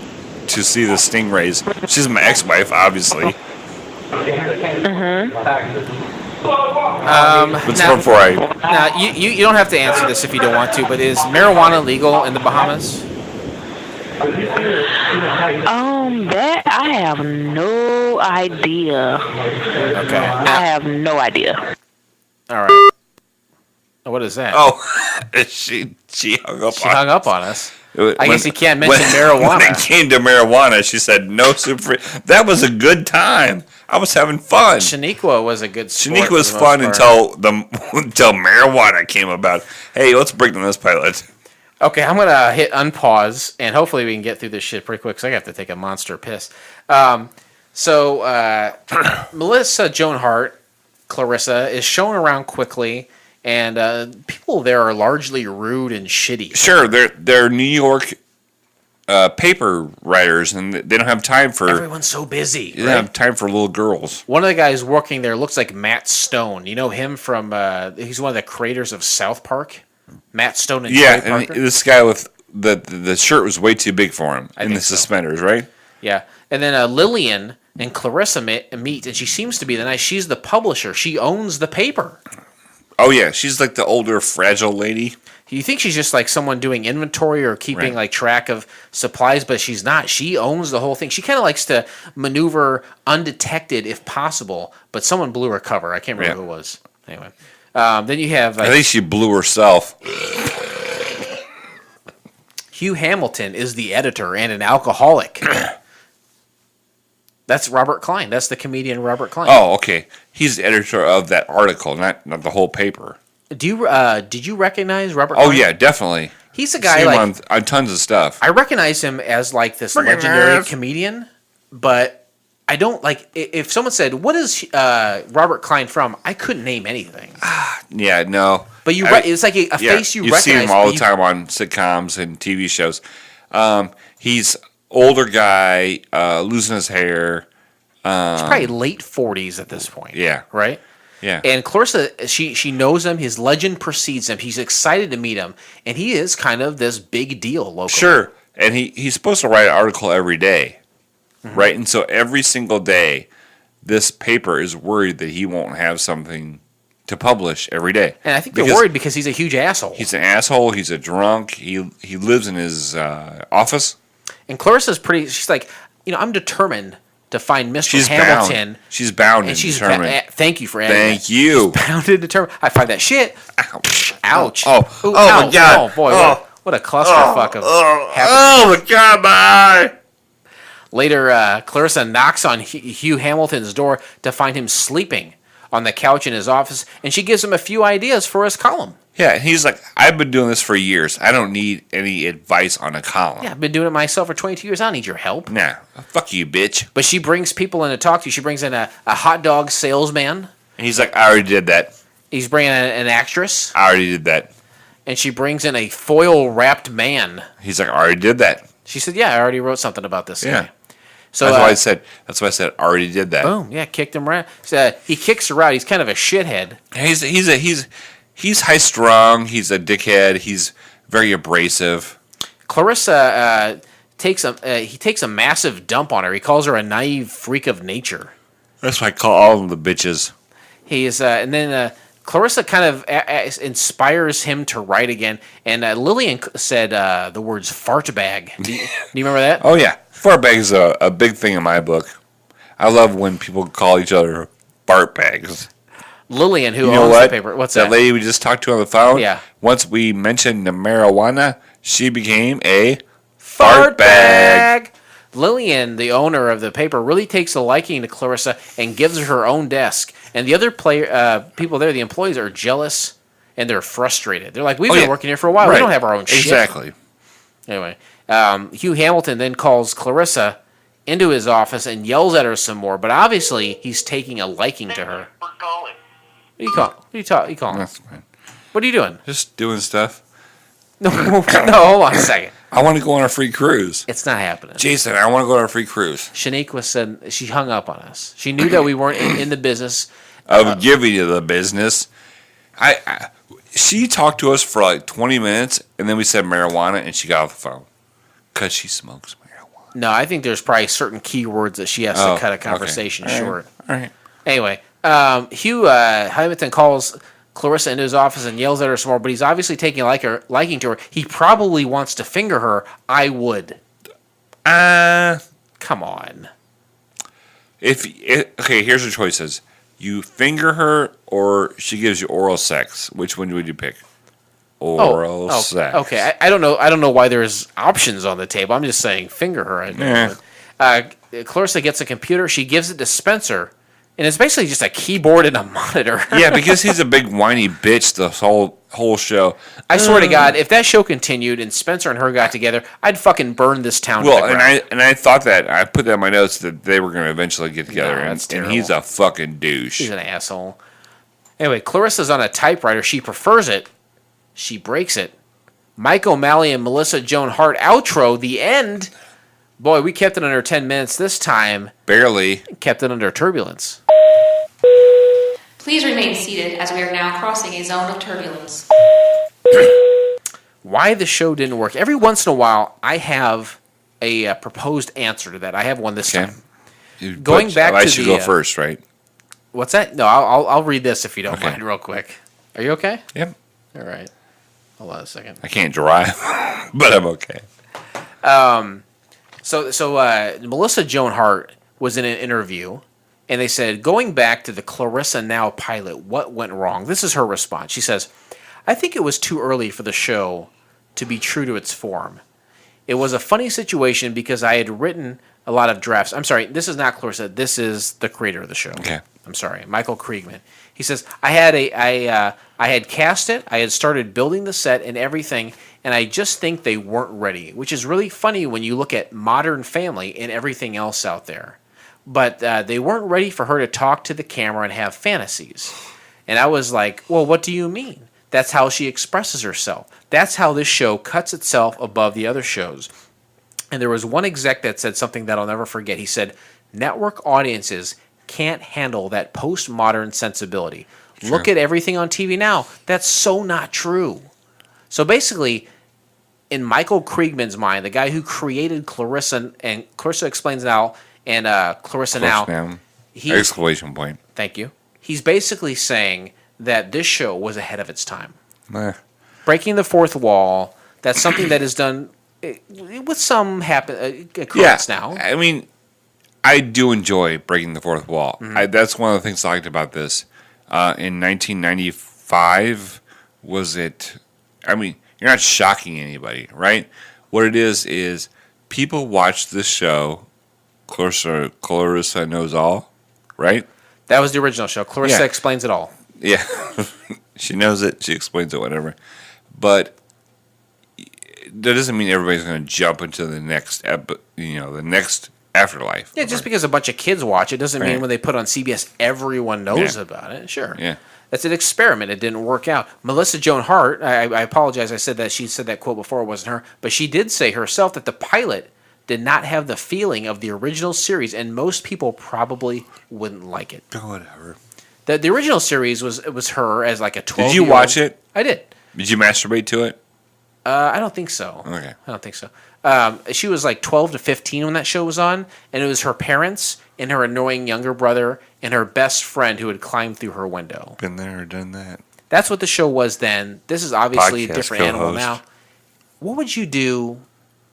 A: to see the stingrays. She's my ex-wife, obviously. What's
B: now,
A: before I?
B: Now, you don't have to answer this if you don't want to, but is marijuana legal in the Bahamas?
J: That I have no idea.
B: Okay.
J: I have no idea.
B: All right. What is that?
A: Oh, she hung up.
B: She hung up on us. I guess you can't mention
A: when
B: marijuana.
A: it came to marijuana, she said no super. That was a good time. I was having fun.
B: Shaniqua was a good sport.
A: Shaniqua was fun until marijuana came about. Hey, let's break down this pilot.
B: Okay, I'm gonna hit unpause, and hopefully we can get through this shit pretty quick because I have to take a monster piss. Melissa Joan Hart, Clarissa, is shown around quickly, and people there are largely rude and shitty.
A: Sure, they're New York paper writers, and they don't have time for.
B: Everyone's so busy.
A: They don't have time for little girls.
B: One of the guys working there looks like Matt Stone. You know him from? He's one of the creators of South Park. Matt Stone and Trey Parker.
A: And this guy with the shirt was way too big for him, and the suspenders, right?
B: Yeah, and then Lillian and Clarissa meet, and she seems to be the nice. She's the publisher. She owns the paper.
A: Oh yeah, she's like the older, fragile lady.
B: You think she's just like someone doing inventory or keeping like track of supplies, but she's not. She owns the whole thing. She kind of likes to maneuver undetected if possible, but someone blew her cover. I can't remember who it was. Anyway, then you have.
A: I think she blew herself.
B: Hugh Hamilton is the editor and an alcoholic. That's Robert Klein. That's the comedian Robert Klein.
A: Oh, okay. He's the editor of that article, not the whole paper.
B: Did you recognize Robert?
A: Oh
B: Klein?
A: yeah, definitely.
B: He's a guy
A: Seen
B: like
A: him on tons of stuff.
B: I recognize him as like this legendary comedian, but I don't like if someone said, "What is Robert Klein from?" I couldn't name anything.
A: Yeah, no.
B: But it's like a face you recognize.
A: You see him all the time on sitcoms and TV shows. He's older guy, losing his hair.
B: He's probably late 40s at this point.
A: Yeah.
B: Right?
A: Yeah.
B: And Clarrisa, she knows him. His legend precedes him. He's excited to meet him. And he is kind of this big deal locally.
A: Sure. And he's supposed to write an article every day. Mm-hmm. Right? And so every single day, this paper is worried that he won't have something to publish every day.
B: And I think they're worried because he's a huge asshole.
A: He's an asshole. He's a drunk. He lives in his office.
B: And Clarissa's she's like, I'm determined to find Mr.
A: She's
B: Hamilton.
A: Bound. She's bound and determined.
B: Thank you for adding
A: Thank
B: that.
A: you.
B: She's bound and determined. I find that shit. Ouch.
A: Oh,
B: Ooh,
A: my God.
B: Oh, boy. What a clusterfuck of
A: my God, my eye.
B: Later, Clarrisa knocks on Hugh Hamilton's door to find him sleeping on the couch in his office, and she gives him a few ideas for his column.
A: Yeah, and he's like, I've been doing this for years. I don't need any advice on a column.
B: Yeah, I've been doing it myself for 22 years. I don't need your help.
A: Nah, fuck you, bitch.
B: But she brings people in to talk to you. She brings in a hot dog salesman.
A: And he's like, I already did that.
B: He's bringing in an actress.
A: I already did that.
B: And she brings in a foil-wrapped man.
A: He's like, I already did that.
B: She said, yeah, I already wrote something about this guy. So
A: that's why I said I already did that.
B: Boom, yeah, kicked him right. So, he kicks her out. He's kind of a shithead.
A: He's high strung. He's a dickhead. He's very abrasive.
B: Clarrisa takes a massive dump on her. He calls her a naive freak of nature.
A: That's what I call all of the bitches.
B: He is, and then Clarrisa kind of inspires him to write again. And Lillian said the words "fart bag." Do you remember that?
A: Oh yeah, fart bag is a big thing in my book. I love when people call each other fart bags.
B: Lillian, who owns the paper. What's that?
A: That lady we just talked to on the phone?
B: Yeah.
A: Once we mentioned the marijuana, she became a
B: fart bag. Lillian, the owner of the paper, really takes a liking to Clarrisa and gives her her own desk. And the other people there, the employees, are jealous and they're frustrated. They're like, we've been working here for a while. Right. We don't have our own shit.
A: Exactly.
B: Anyway, Hugh Hamilton then calls Clarrisa into his office and yells at her some more. But obviously, he's taking a liking to her. What are you calling?
A: That's fine.
B: What are you doing?
A: Just doing stuff.
B: No, hold on a second.
A: I want to go on a free cruise.
B: It's not happening.
A: Jason, I want to go on a free cruise.
B: Shaniqua said she hung up on us. She knew that we weren't in the business
A: of giving you the business. She talked to us for like 20 minutes, and then we said marijuana, and she got off the phone because she smokes marijuana.
B: No, I think there's probably certain keywords that she has to cut a conversation short.
A: All right.
B: Anyway, Hugh Hamilton calls Clarrisa into his office and yells at her some more, but he's obviously taking a liking to her. He probably wants to finger her. I would. Come on.
A: Okay, here's the choices. You finger her or she gives you oral sex. Which one would you pick? Oral sex.
B: Okay, I don't know why there's options on the table. I'm just saying finger her. Clarrisa gets a computer. She gives it to Spencer. And it's basically just a keyboard and a monitor.
A: Yeah, because he's a big whiny bitch the whole show.
B: I swear to God, if that show continued and Spencer and her got together, I'd fucking burn this town to the ground.
A: and I thought that. I put that in my notes that they were going to eventually get together.
B: No,
A: and he's a fucking douche.
B: He's an asshole. Anyway, Clarissa's on a typewriter. She prefers it. She breaks it. Mike O'Malley and Melissa Joan Hart outro, the end. Boy, we kept it under 10 minutes this time.
A: Barely.
B: Kept it under turbulence.
K: Please remain seated as we are now crossing a zone of turbulence.
B: Why the show didn't work. Every once in a while, I have a proposed answer to that. I have one this time. Going back to
A: I should go first, right?
B: What's that? No, I'll read this if you don't mind real quick. Are you okay?
A: Yep.
B: All right. Hold on a second.
A: I can't drive, but I'm okay.
B: So Melissa Joan Hart was in an interview, and they said, going back to the Clarrisa Now pilot, what went wrong? This is her response. She says, I think it was too early for the show to be true to its form. It was a funny situation because I had written a lot of drafts. I'm sorry, this is not Clarrisa. This is the creator of the show.
A: Okay.
B: I'm sorry, Michael Kriegman. He says, I had cast it, I had started building the set and everything, and I just think they weren't ready, which is really funny when you look at Modern Family and everything else out there. But they weren't ready for her to talk to the camera and have fantasies. And I was like, well, what do you mean? That's how she expresses herself. That's how this show cuts itself above the other shows. And there was one exec that said something that I'll never forget. He said, network audiences can't handle that postmodern sensibility. Sure. Look at everything on TV now. That's so not true. So basically, in Michael Kriegman's mind, the guy who created Clarrisa and Clarrisa Explains Now and Clarrisa Now,
A: exclamation point.
B: Thank you. He's basically saying that this show was ahead of its time. Breaking the fourth wall, that's something that is done with some occurrence now.
A: I mean, I do enjoy breaking the fourth wall.
B: Mm-hmm.
A: That's one of the things I liked about this. In 1995, was it... I mean, you're not shocking anybody, right? What it is people watch this show, Clarrisa Knows All, right?
B: That was the original show. Clarrisa Explains It All.
A: Yeah. She knows it. She explains it, whatever. But that doesn't mean everybody's going to jump into the next, the next afterlife.
B: Yeah, just because a bunch of kids watch it doesn't mean when they put on CBS, everyone knows about it. Sure.
A: Yeah.
B: That's an experiment. It didn't work out. Melissa Joan Hart, I apologize. I said that she said that quote before. It wasn't her. But she did say herself that the pilot did not have the feeling of the original series, and most people probably wouldn't like it.
A: Whatever.
B: The original series was her as like a 12-year-old.
A: Did you watch it?
B: I did.
A: Did you masturbate to it?
B: I don't think so.
A: Okay.
B: I don't think so. She was like 12 to 15 when that show was on, and it was her parents and her annoying younger brother and her best friend who had climbed through her window.
A: Been there, done that.
B: That's what the show was then. This is obviously
A: Podcast
B: a different animal
A: co-host.
B: now. What would you do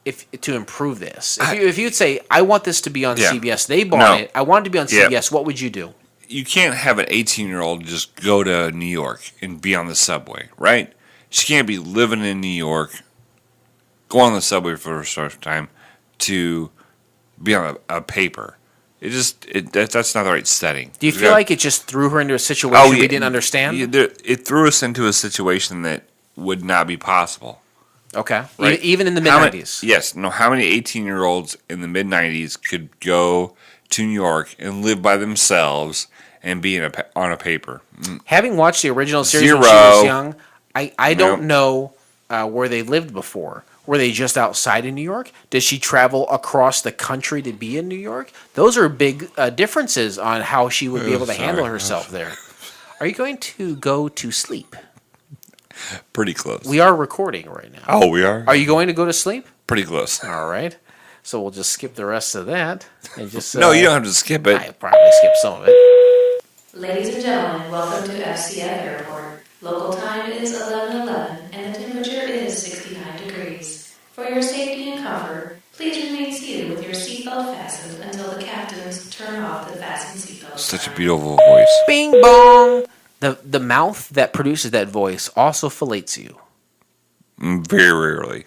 B: to improve this? If you'd say, I want this to be on CBS, they bought it, I want it to be on CBS, what would you do?
A: You can't have an 18-year-old just go to New York and be on the subway, right? She can't be living in New York, go on the subway for the first time to be on a paper. That's not the right setting.
B: Do you feel like it just threw her into a situation we didn't understand?
A: It threw us into a situation that would not be possible.
B: Okay.
A: Right?
B: Even in the mid-90s?
A: Yes. No, how many 18-year-olds in the mid-90s could go to New York and live by themselves and be on a paper?
B: Having watched the original series when she was young, I don't know where they lived before. Were they just outside of New York? Did she travel across the country to be in New York? Those are big differences on how she would be able to handle herself there. Are you going to go to sleep?
A: Pretty close.
B: We are recording right now.
A: Oh, we are?
B: Are you going to go to sleep?
A: Pretty close.
B: All right. So we'll just skip the rest of that. And just
A: no, you don't have to skip it.
B: I probably skip some of it.
K: Ladies and gentlemen, welcome to FCF Airport. Local time is 11:11 and the temperature is 69 degrees. For your safety and comfort, please remain seated with your seatbelt fastened until the captains turn off the fastened seatbelt.
A: Such a beautiful voice.
B: Bing bong. The mouth that produces that voice also fillets you.
A: Very rarely.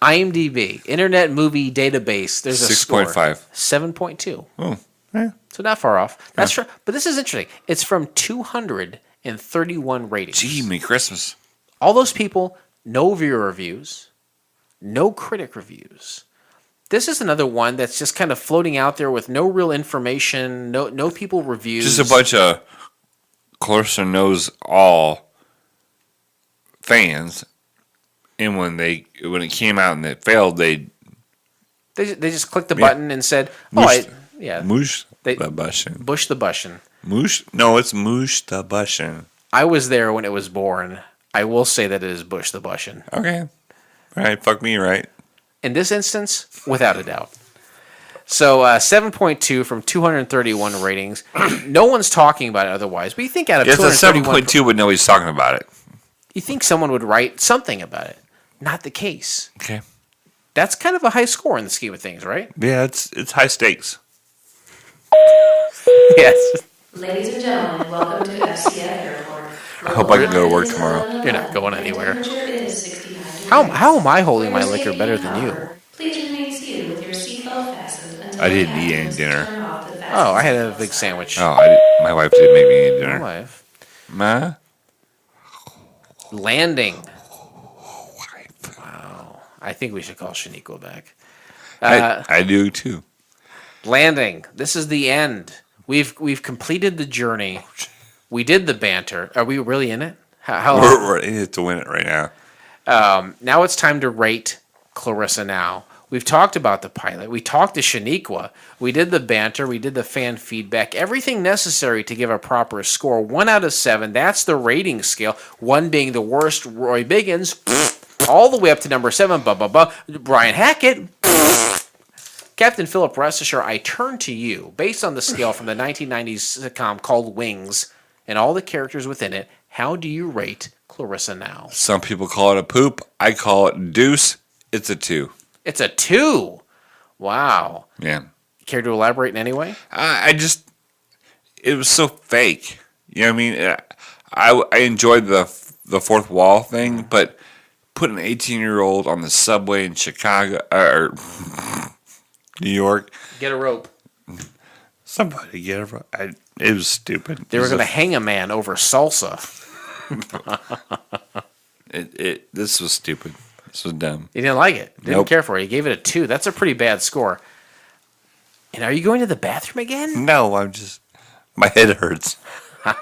B: IMDb, Internet Movie Database. There's a
A: 6.5.
B: 7.2.
A: Oh, yeah.
B: So not far off. That's true. But this is interesting. It's from 231 ratings.
A: Gee, Merry Christmas.
B: All those people, no viewer reviews, no critic reviews. This is another one that's just kind of floating out there with no real information, no people reviews.
A: Just a bunch of Clarrisa Knows All fans, and when it came out and it failed, they
B: just clicked the button and said,
A: Mush
B: the
A: button.
B: Bush the button.
A: No, it's Mush the button.
B: I was there when it was born. I will say that it is Bush the button.
A: Okay. All right, fuck me, right?
B: In this instance, without a doubt. So 7.2 from 231 ratings. No one's talking about it otherwise. But you think out of 231...
A: It's a 7.2, but nobody's talking about it.
B: You think someone would write something about it. Not the case.
A: Okay.
B: That's kind of a high score in the scheme of things, right?
A: Yeah, it's high stakes.
B: Yes.
K: Ladies and gentlemen, welcome to FCF Airport.
A: I hope I can go to work tomorrow.
B: You're not going anywhere.
K: The temperature is 69
B: How am I holding my liquor better than you?
K: Please remain seated with your seatbelt fastened until
A: I didn't eat any dinner.
B: Oh, I had a big sandwich.
A: Oh, my wife did make me eat dinner.
B: My wife.
A: Ma?
B: Landing. Wow. I think we should call Shaniqua back.
A: I do too.
B: Landing. This is the end. We've completed the journey. We did the banter. Are we really in it?
A: We're in it to win it right now.
B: Now it's time to rate Clarrisa Now. We've talked about the pilot. We talked to Shaniqua. We did the banter. We did the fan feedback. Everything necessary to give a proper score. 1 out of 7. That's the rating scale. 1 being the worst. Roy Biggins. All the way up to number 7. Brian Hackett. Captain Philip Restisher, I turn to you. Based on the scale from the 1990s sitcom called Wings and all the characters within it, how do you rate Clarrisa Now?
A: Some people call it a poop. I call it deuce. It's a 2.
B: It's a 2. Wow.
A: Yeah.
B: Care to elaborate in any way?
A: It was so fake. You know what I mean? I enjoyed the fourth wall thing, but put an 18-year-old on the subway in Chicago or New York.
B: Get a rope.
A: Somebody get a rope. It was stupid.
B: They were going to hang a man over salsa.
A: This was stupid. This was dumb.
B: You didn't like it. Didn't
A: Nope.
B: care for it. You gave it a 2. That's a pretty bad score. And are you going to the bathroom again?
A: No, my head hurts.
B: I'm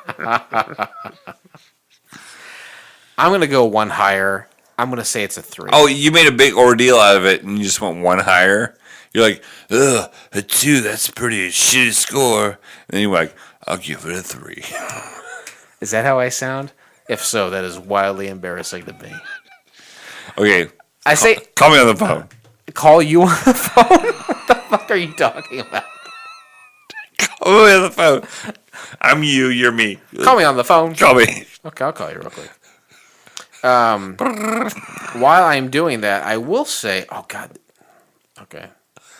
B: going to go 1 higher. I'm going to say it's a 3.
A: Oh, you made a big ordeal out of it, and you just went 1 higher. You're like, ugh, a 2, that's pretty shitty score. And then you're like, I'll give it a 3.
B: Is that how I sound? If so, that is wildly embarrassing to me.
A: Okay.
B: I say...
A: Call me on the phone.
B: Call you on the phone? What the fuck are you talking about?
A: Call me on the phone. I'm you, you're me.
B: Call me on the phone.
A: Call me.
B: Okay, I'll call you real quick. While I'm doing that, I will say... Oh, God. Okay.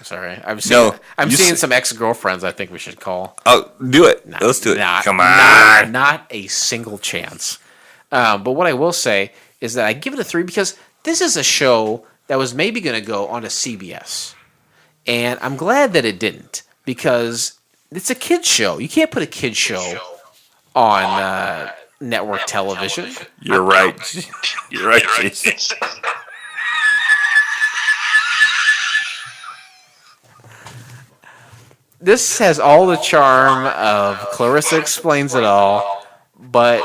B: Sorry. I'm seeing some ex-girlfriends I think we should call.
A: Oh, do it. Let's do it. Come on.
B: Not a single chance. But what I will say is that I give it a 3 because this is a show that was maybe going to go on to CBS. And I'm glad that it didn't because it's a kid's show. You can't put a kid's show on network television.
A: You're right. You're right, Jason.
B: This has all the charm of Clarrisa Explains It All, but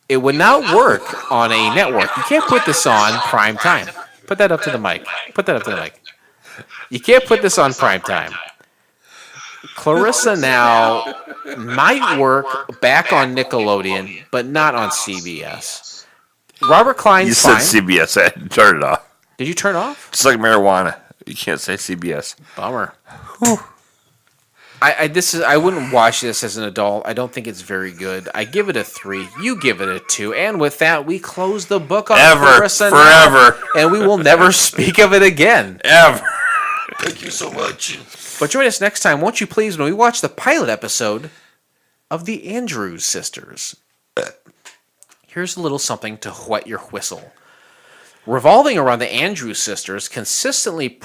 B: it would not work on a network. You can't put this on prime time. Put that up to the mic. Put that up to the mic. You can't put this on prime time. Clarrisa Now might work back on Nickelodeon, but not on CBS. Robert Klein's
A: You
B: fine.
A: said CBS. I had to turn it off.
B: Did you turn it off?
A: It's like marijuana. You can't say CBS.
B: Bummer. I wouldn't watch this as an adult. I don't think it's very good. I give it a 3. You give it a 2. And with that, we close the book on Clarrisa Now,
A: forever.
B: and we will never speak of it again.
A: Ever. Thank you so much.
B: But join us next time, won't you please, when we watch the pilot episode of The Andrews Sisters. Here's a little something to whet your whistle. Revolving around the Andrews Sisters, consisting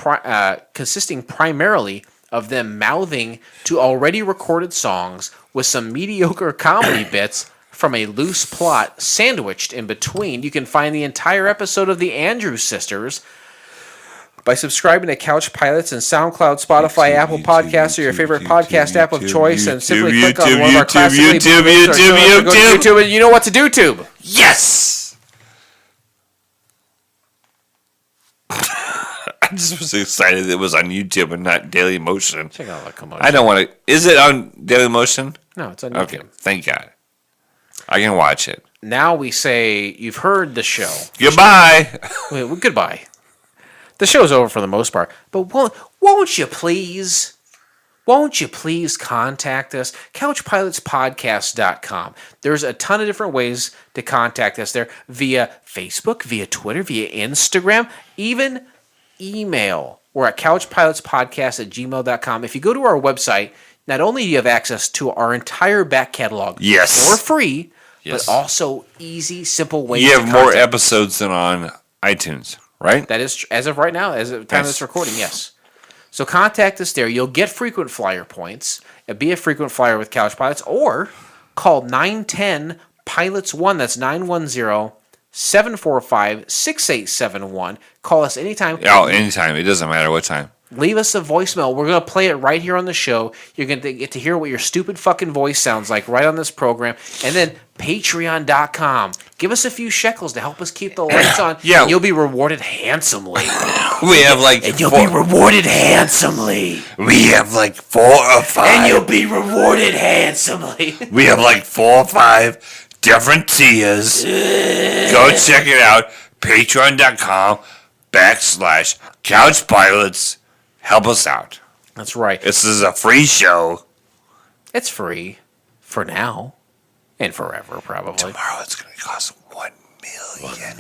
B: primarily of them mouthing to already recorded songs with some mediocre comedy bits from a loose plot sandwiched in between. You can find the entire episode of The Andrews Sisters by subscribing to Couch Pilots and SoundCloud, Spotify, Apple Podcasts, or your favorite podcast app of choice, and simply click on one of our classically YouTube, and you know what to do, Tube.
A: Yes! I just was excited it was on YouTube and not Daily Motion.
B: Check out Locomotion.
A: I don't want to... Is it on Daily Motion?
B: No, it's on YouTube.
A: Okay, thank God. I can watch it.
B: Now we say you've heard the show.
A: Goodbye.
B: Goodbye. The show's over for the most part. But won't you please contact us? CouchPilotspodcast.com. There's a ton of different ways to contact us there via Facebook, via Twitter, via Instagram, even email. We're at couchpilotspodcast@gmail.com. If you go to our website, not only do you have access to our entire back catalog for free, but also easy, simple ways
A: You
B: to
A: have more
B: contact.
A: episodes than on iTunes, right?
B: That is, as of right now, as of the time of this recording, yes. So contact us there. You'll get frequent flyer points and be a frequent flyer with Couch Pilots, or call 910-PILOTS-1. That's 910-745-6871. Call us anytime.
A: Oh, anytime. It doesn't matter what time.
B: Leave us a voicemail. We're going to play it right here on the show. You're going to get to hear what your stupid fucking voice sounds like right on this program. And then patreon.com. Give us a few shekels to help us keep the lights on.
A: Yeah.
B: And you'll be rewarded handsomely.
A: We have like
B: And you'll be rewarded handsomely.
A: We have like 4 or 5.
B: And you'll be rewarded handsomely.
A: We have like 4 or 5 different tiers. Go check it out. Patreon.com/CouchPilots. Help us out.
B: That's right.
A: This is a free show.
B: It's free for now and forever, probably.
A: Tomorrow it's going to cost $1 million.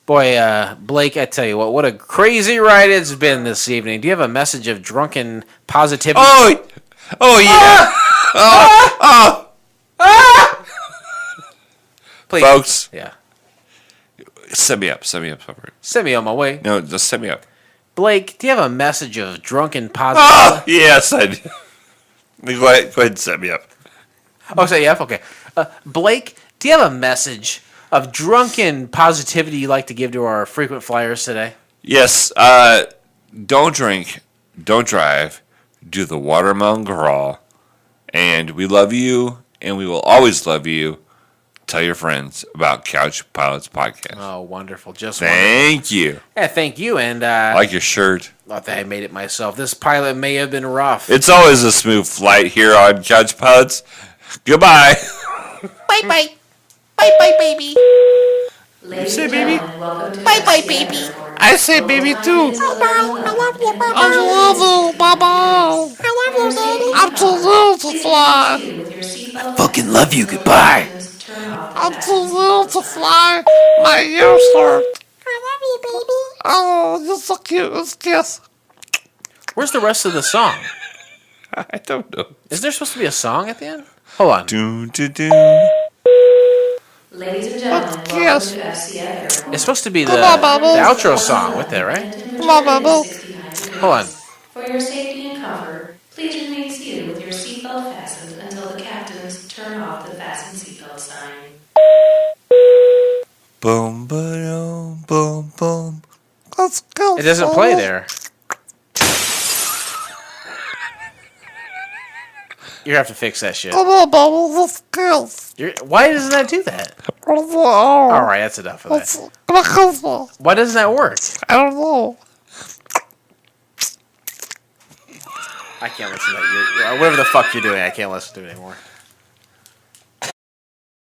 B: Boy, Blake, I tell you what a crazy ride it's been this evening. Do you have a message of drunken positivity?
A: Oh yeah.
B: Please.
A: Folks.
B: Yeah.
A: Set me up.
B: Send me on my way.
A: No, just set me up.
B: Blake, do you have a message of drunken positivity?
A: Yes, I do. Go ahead and set me up.
B: Oh, say yeah? Okay. Blake, do you have a message of drunken positivity you'd like to give to our frequent flyers today?
A: Yes. Don't drink. Don't drive. Do the watermelon crawl. And we love you, and we will always love you. Tell your friends about Couch Pilots Podcast.
B: Oh, wonderful.
A: Thank you.
B: Yeah, thank you. And
A: I like your shirt.
B: I thought I made it myself. This pilot may have been rough.
A: It's always a smooth flight here on Couch Pilots. Goodbye.
L: Bye-bye. Bye-bye, baby.
K: Ladies
L: say
K: and
L: baby?
K: gentlemen, welcome to
L: Bye-bye,
K: SCF
L: baby.
K: Airport.
L: I say baby too. Bye-bye. I love you, Baba. I love you, Baba. I love you, Daddy. I'm too little to fly.
B: I fucking love you. Goodbye.
L: I'm too little to fly. My ears hurt. I love you, baby. Oh, you're so cute. Let's kiss.
B: Where's the rest of the song?
A: I don't know.
B: Is there supposed to be a song at the end? Hold on.
K: Ladies and gentlemen, welcome to SCF Airport.
B: It's supposed to be the outro song with it, right? Hold on.
K: For your safety and comfort, please remain seated with your seatbelt fastened until the captains turn off the fasten seatbelt sign.
A: Boom, boom, boom, boom.
L: Let's go.
B: It doesn't play there. You have to fix that shit.
L: Come on, Baba. Let's kiss.
B: Why doesn't that do that?
L: All
B: right, that's enough of that.
L: Kiss.
B: Why doesn't that work?
L: I don't know.
B: I can't listen to that. Whatever the fuck you're doing, I can't listen to it anymore.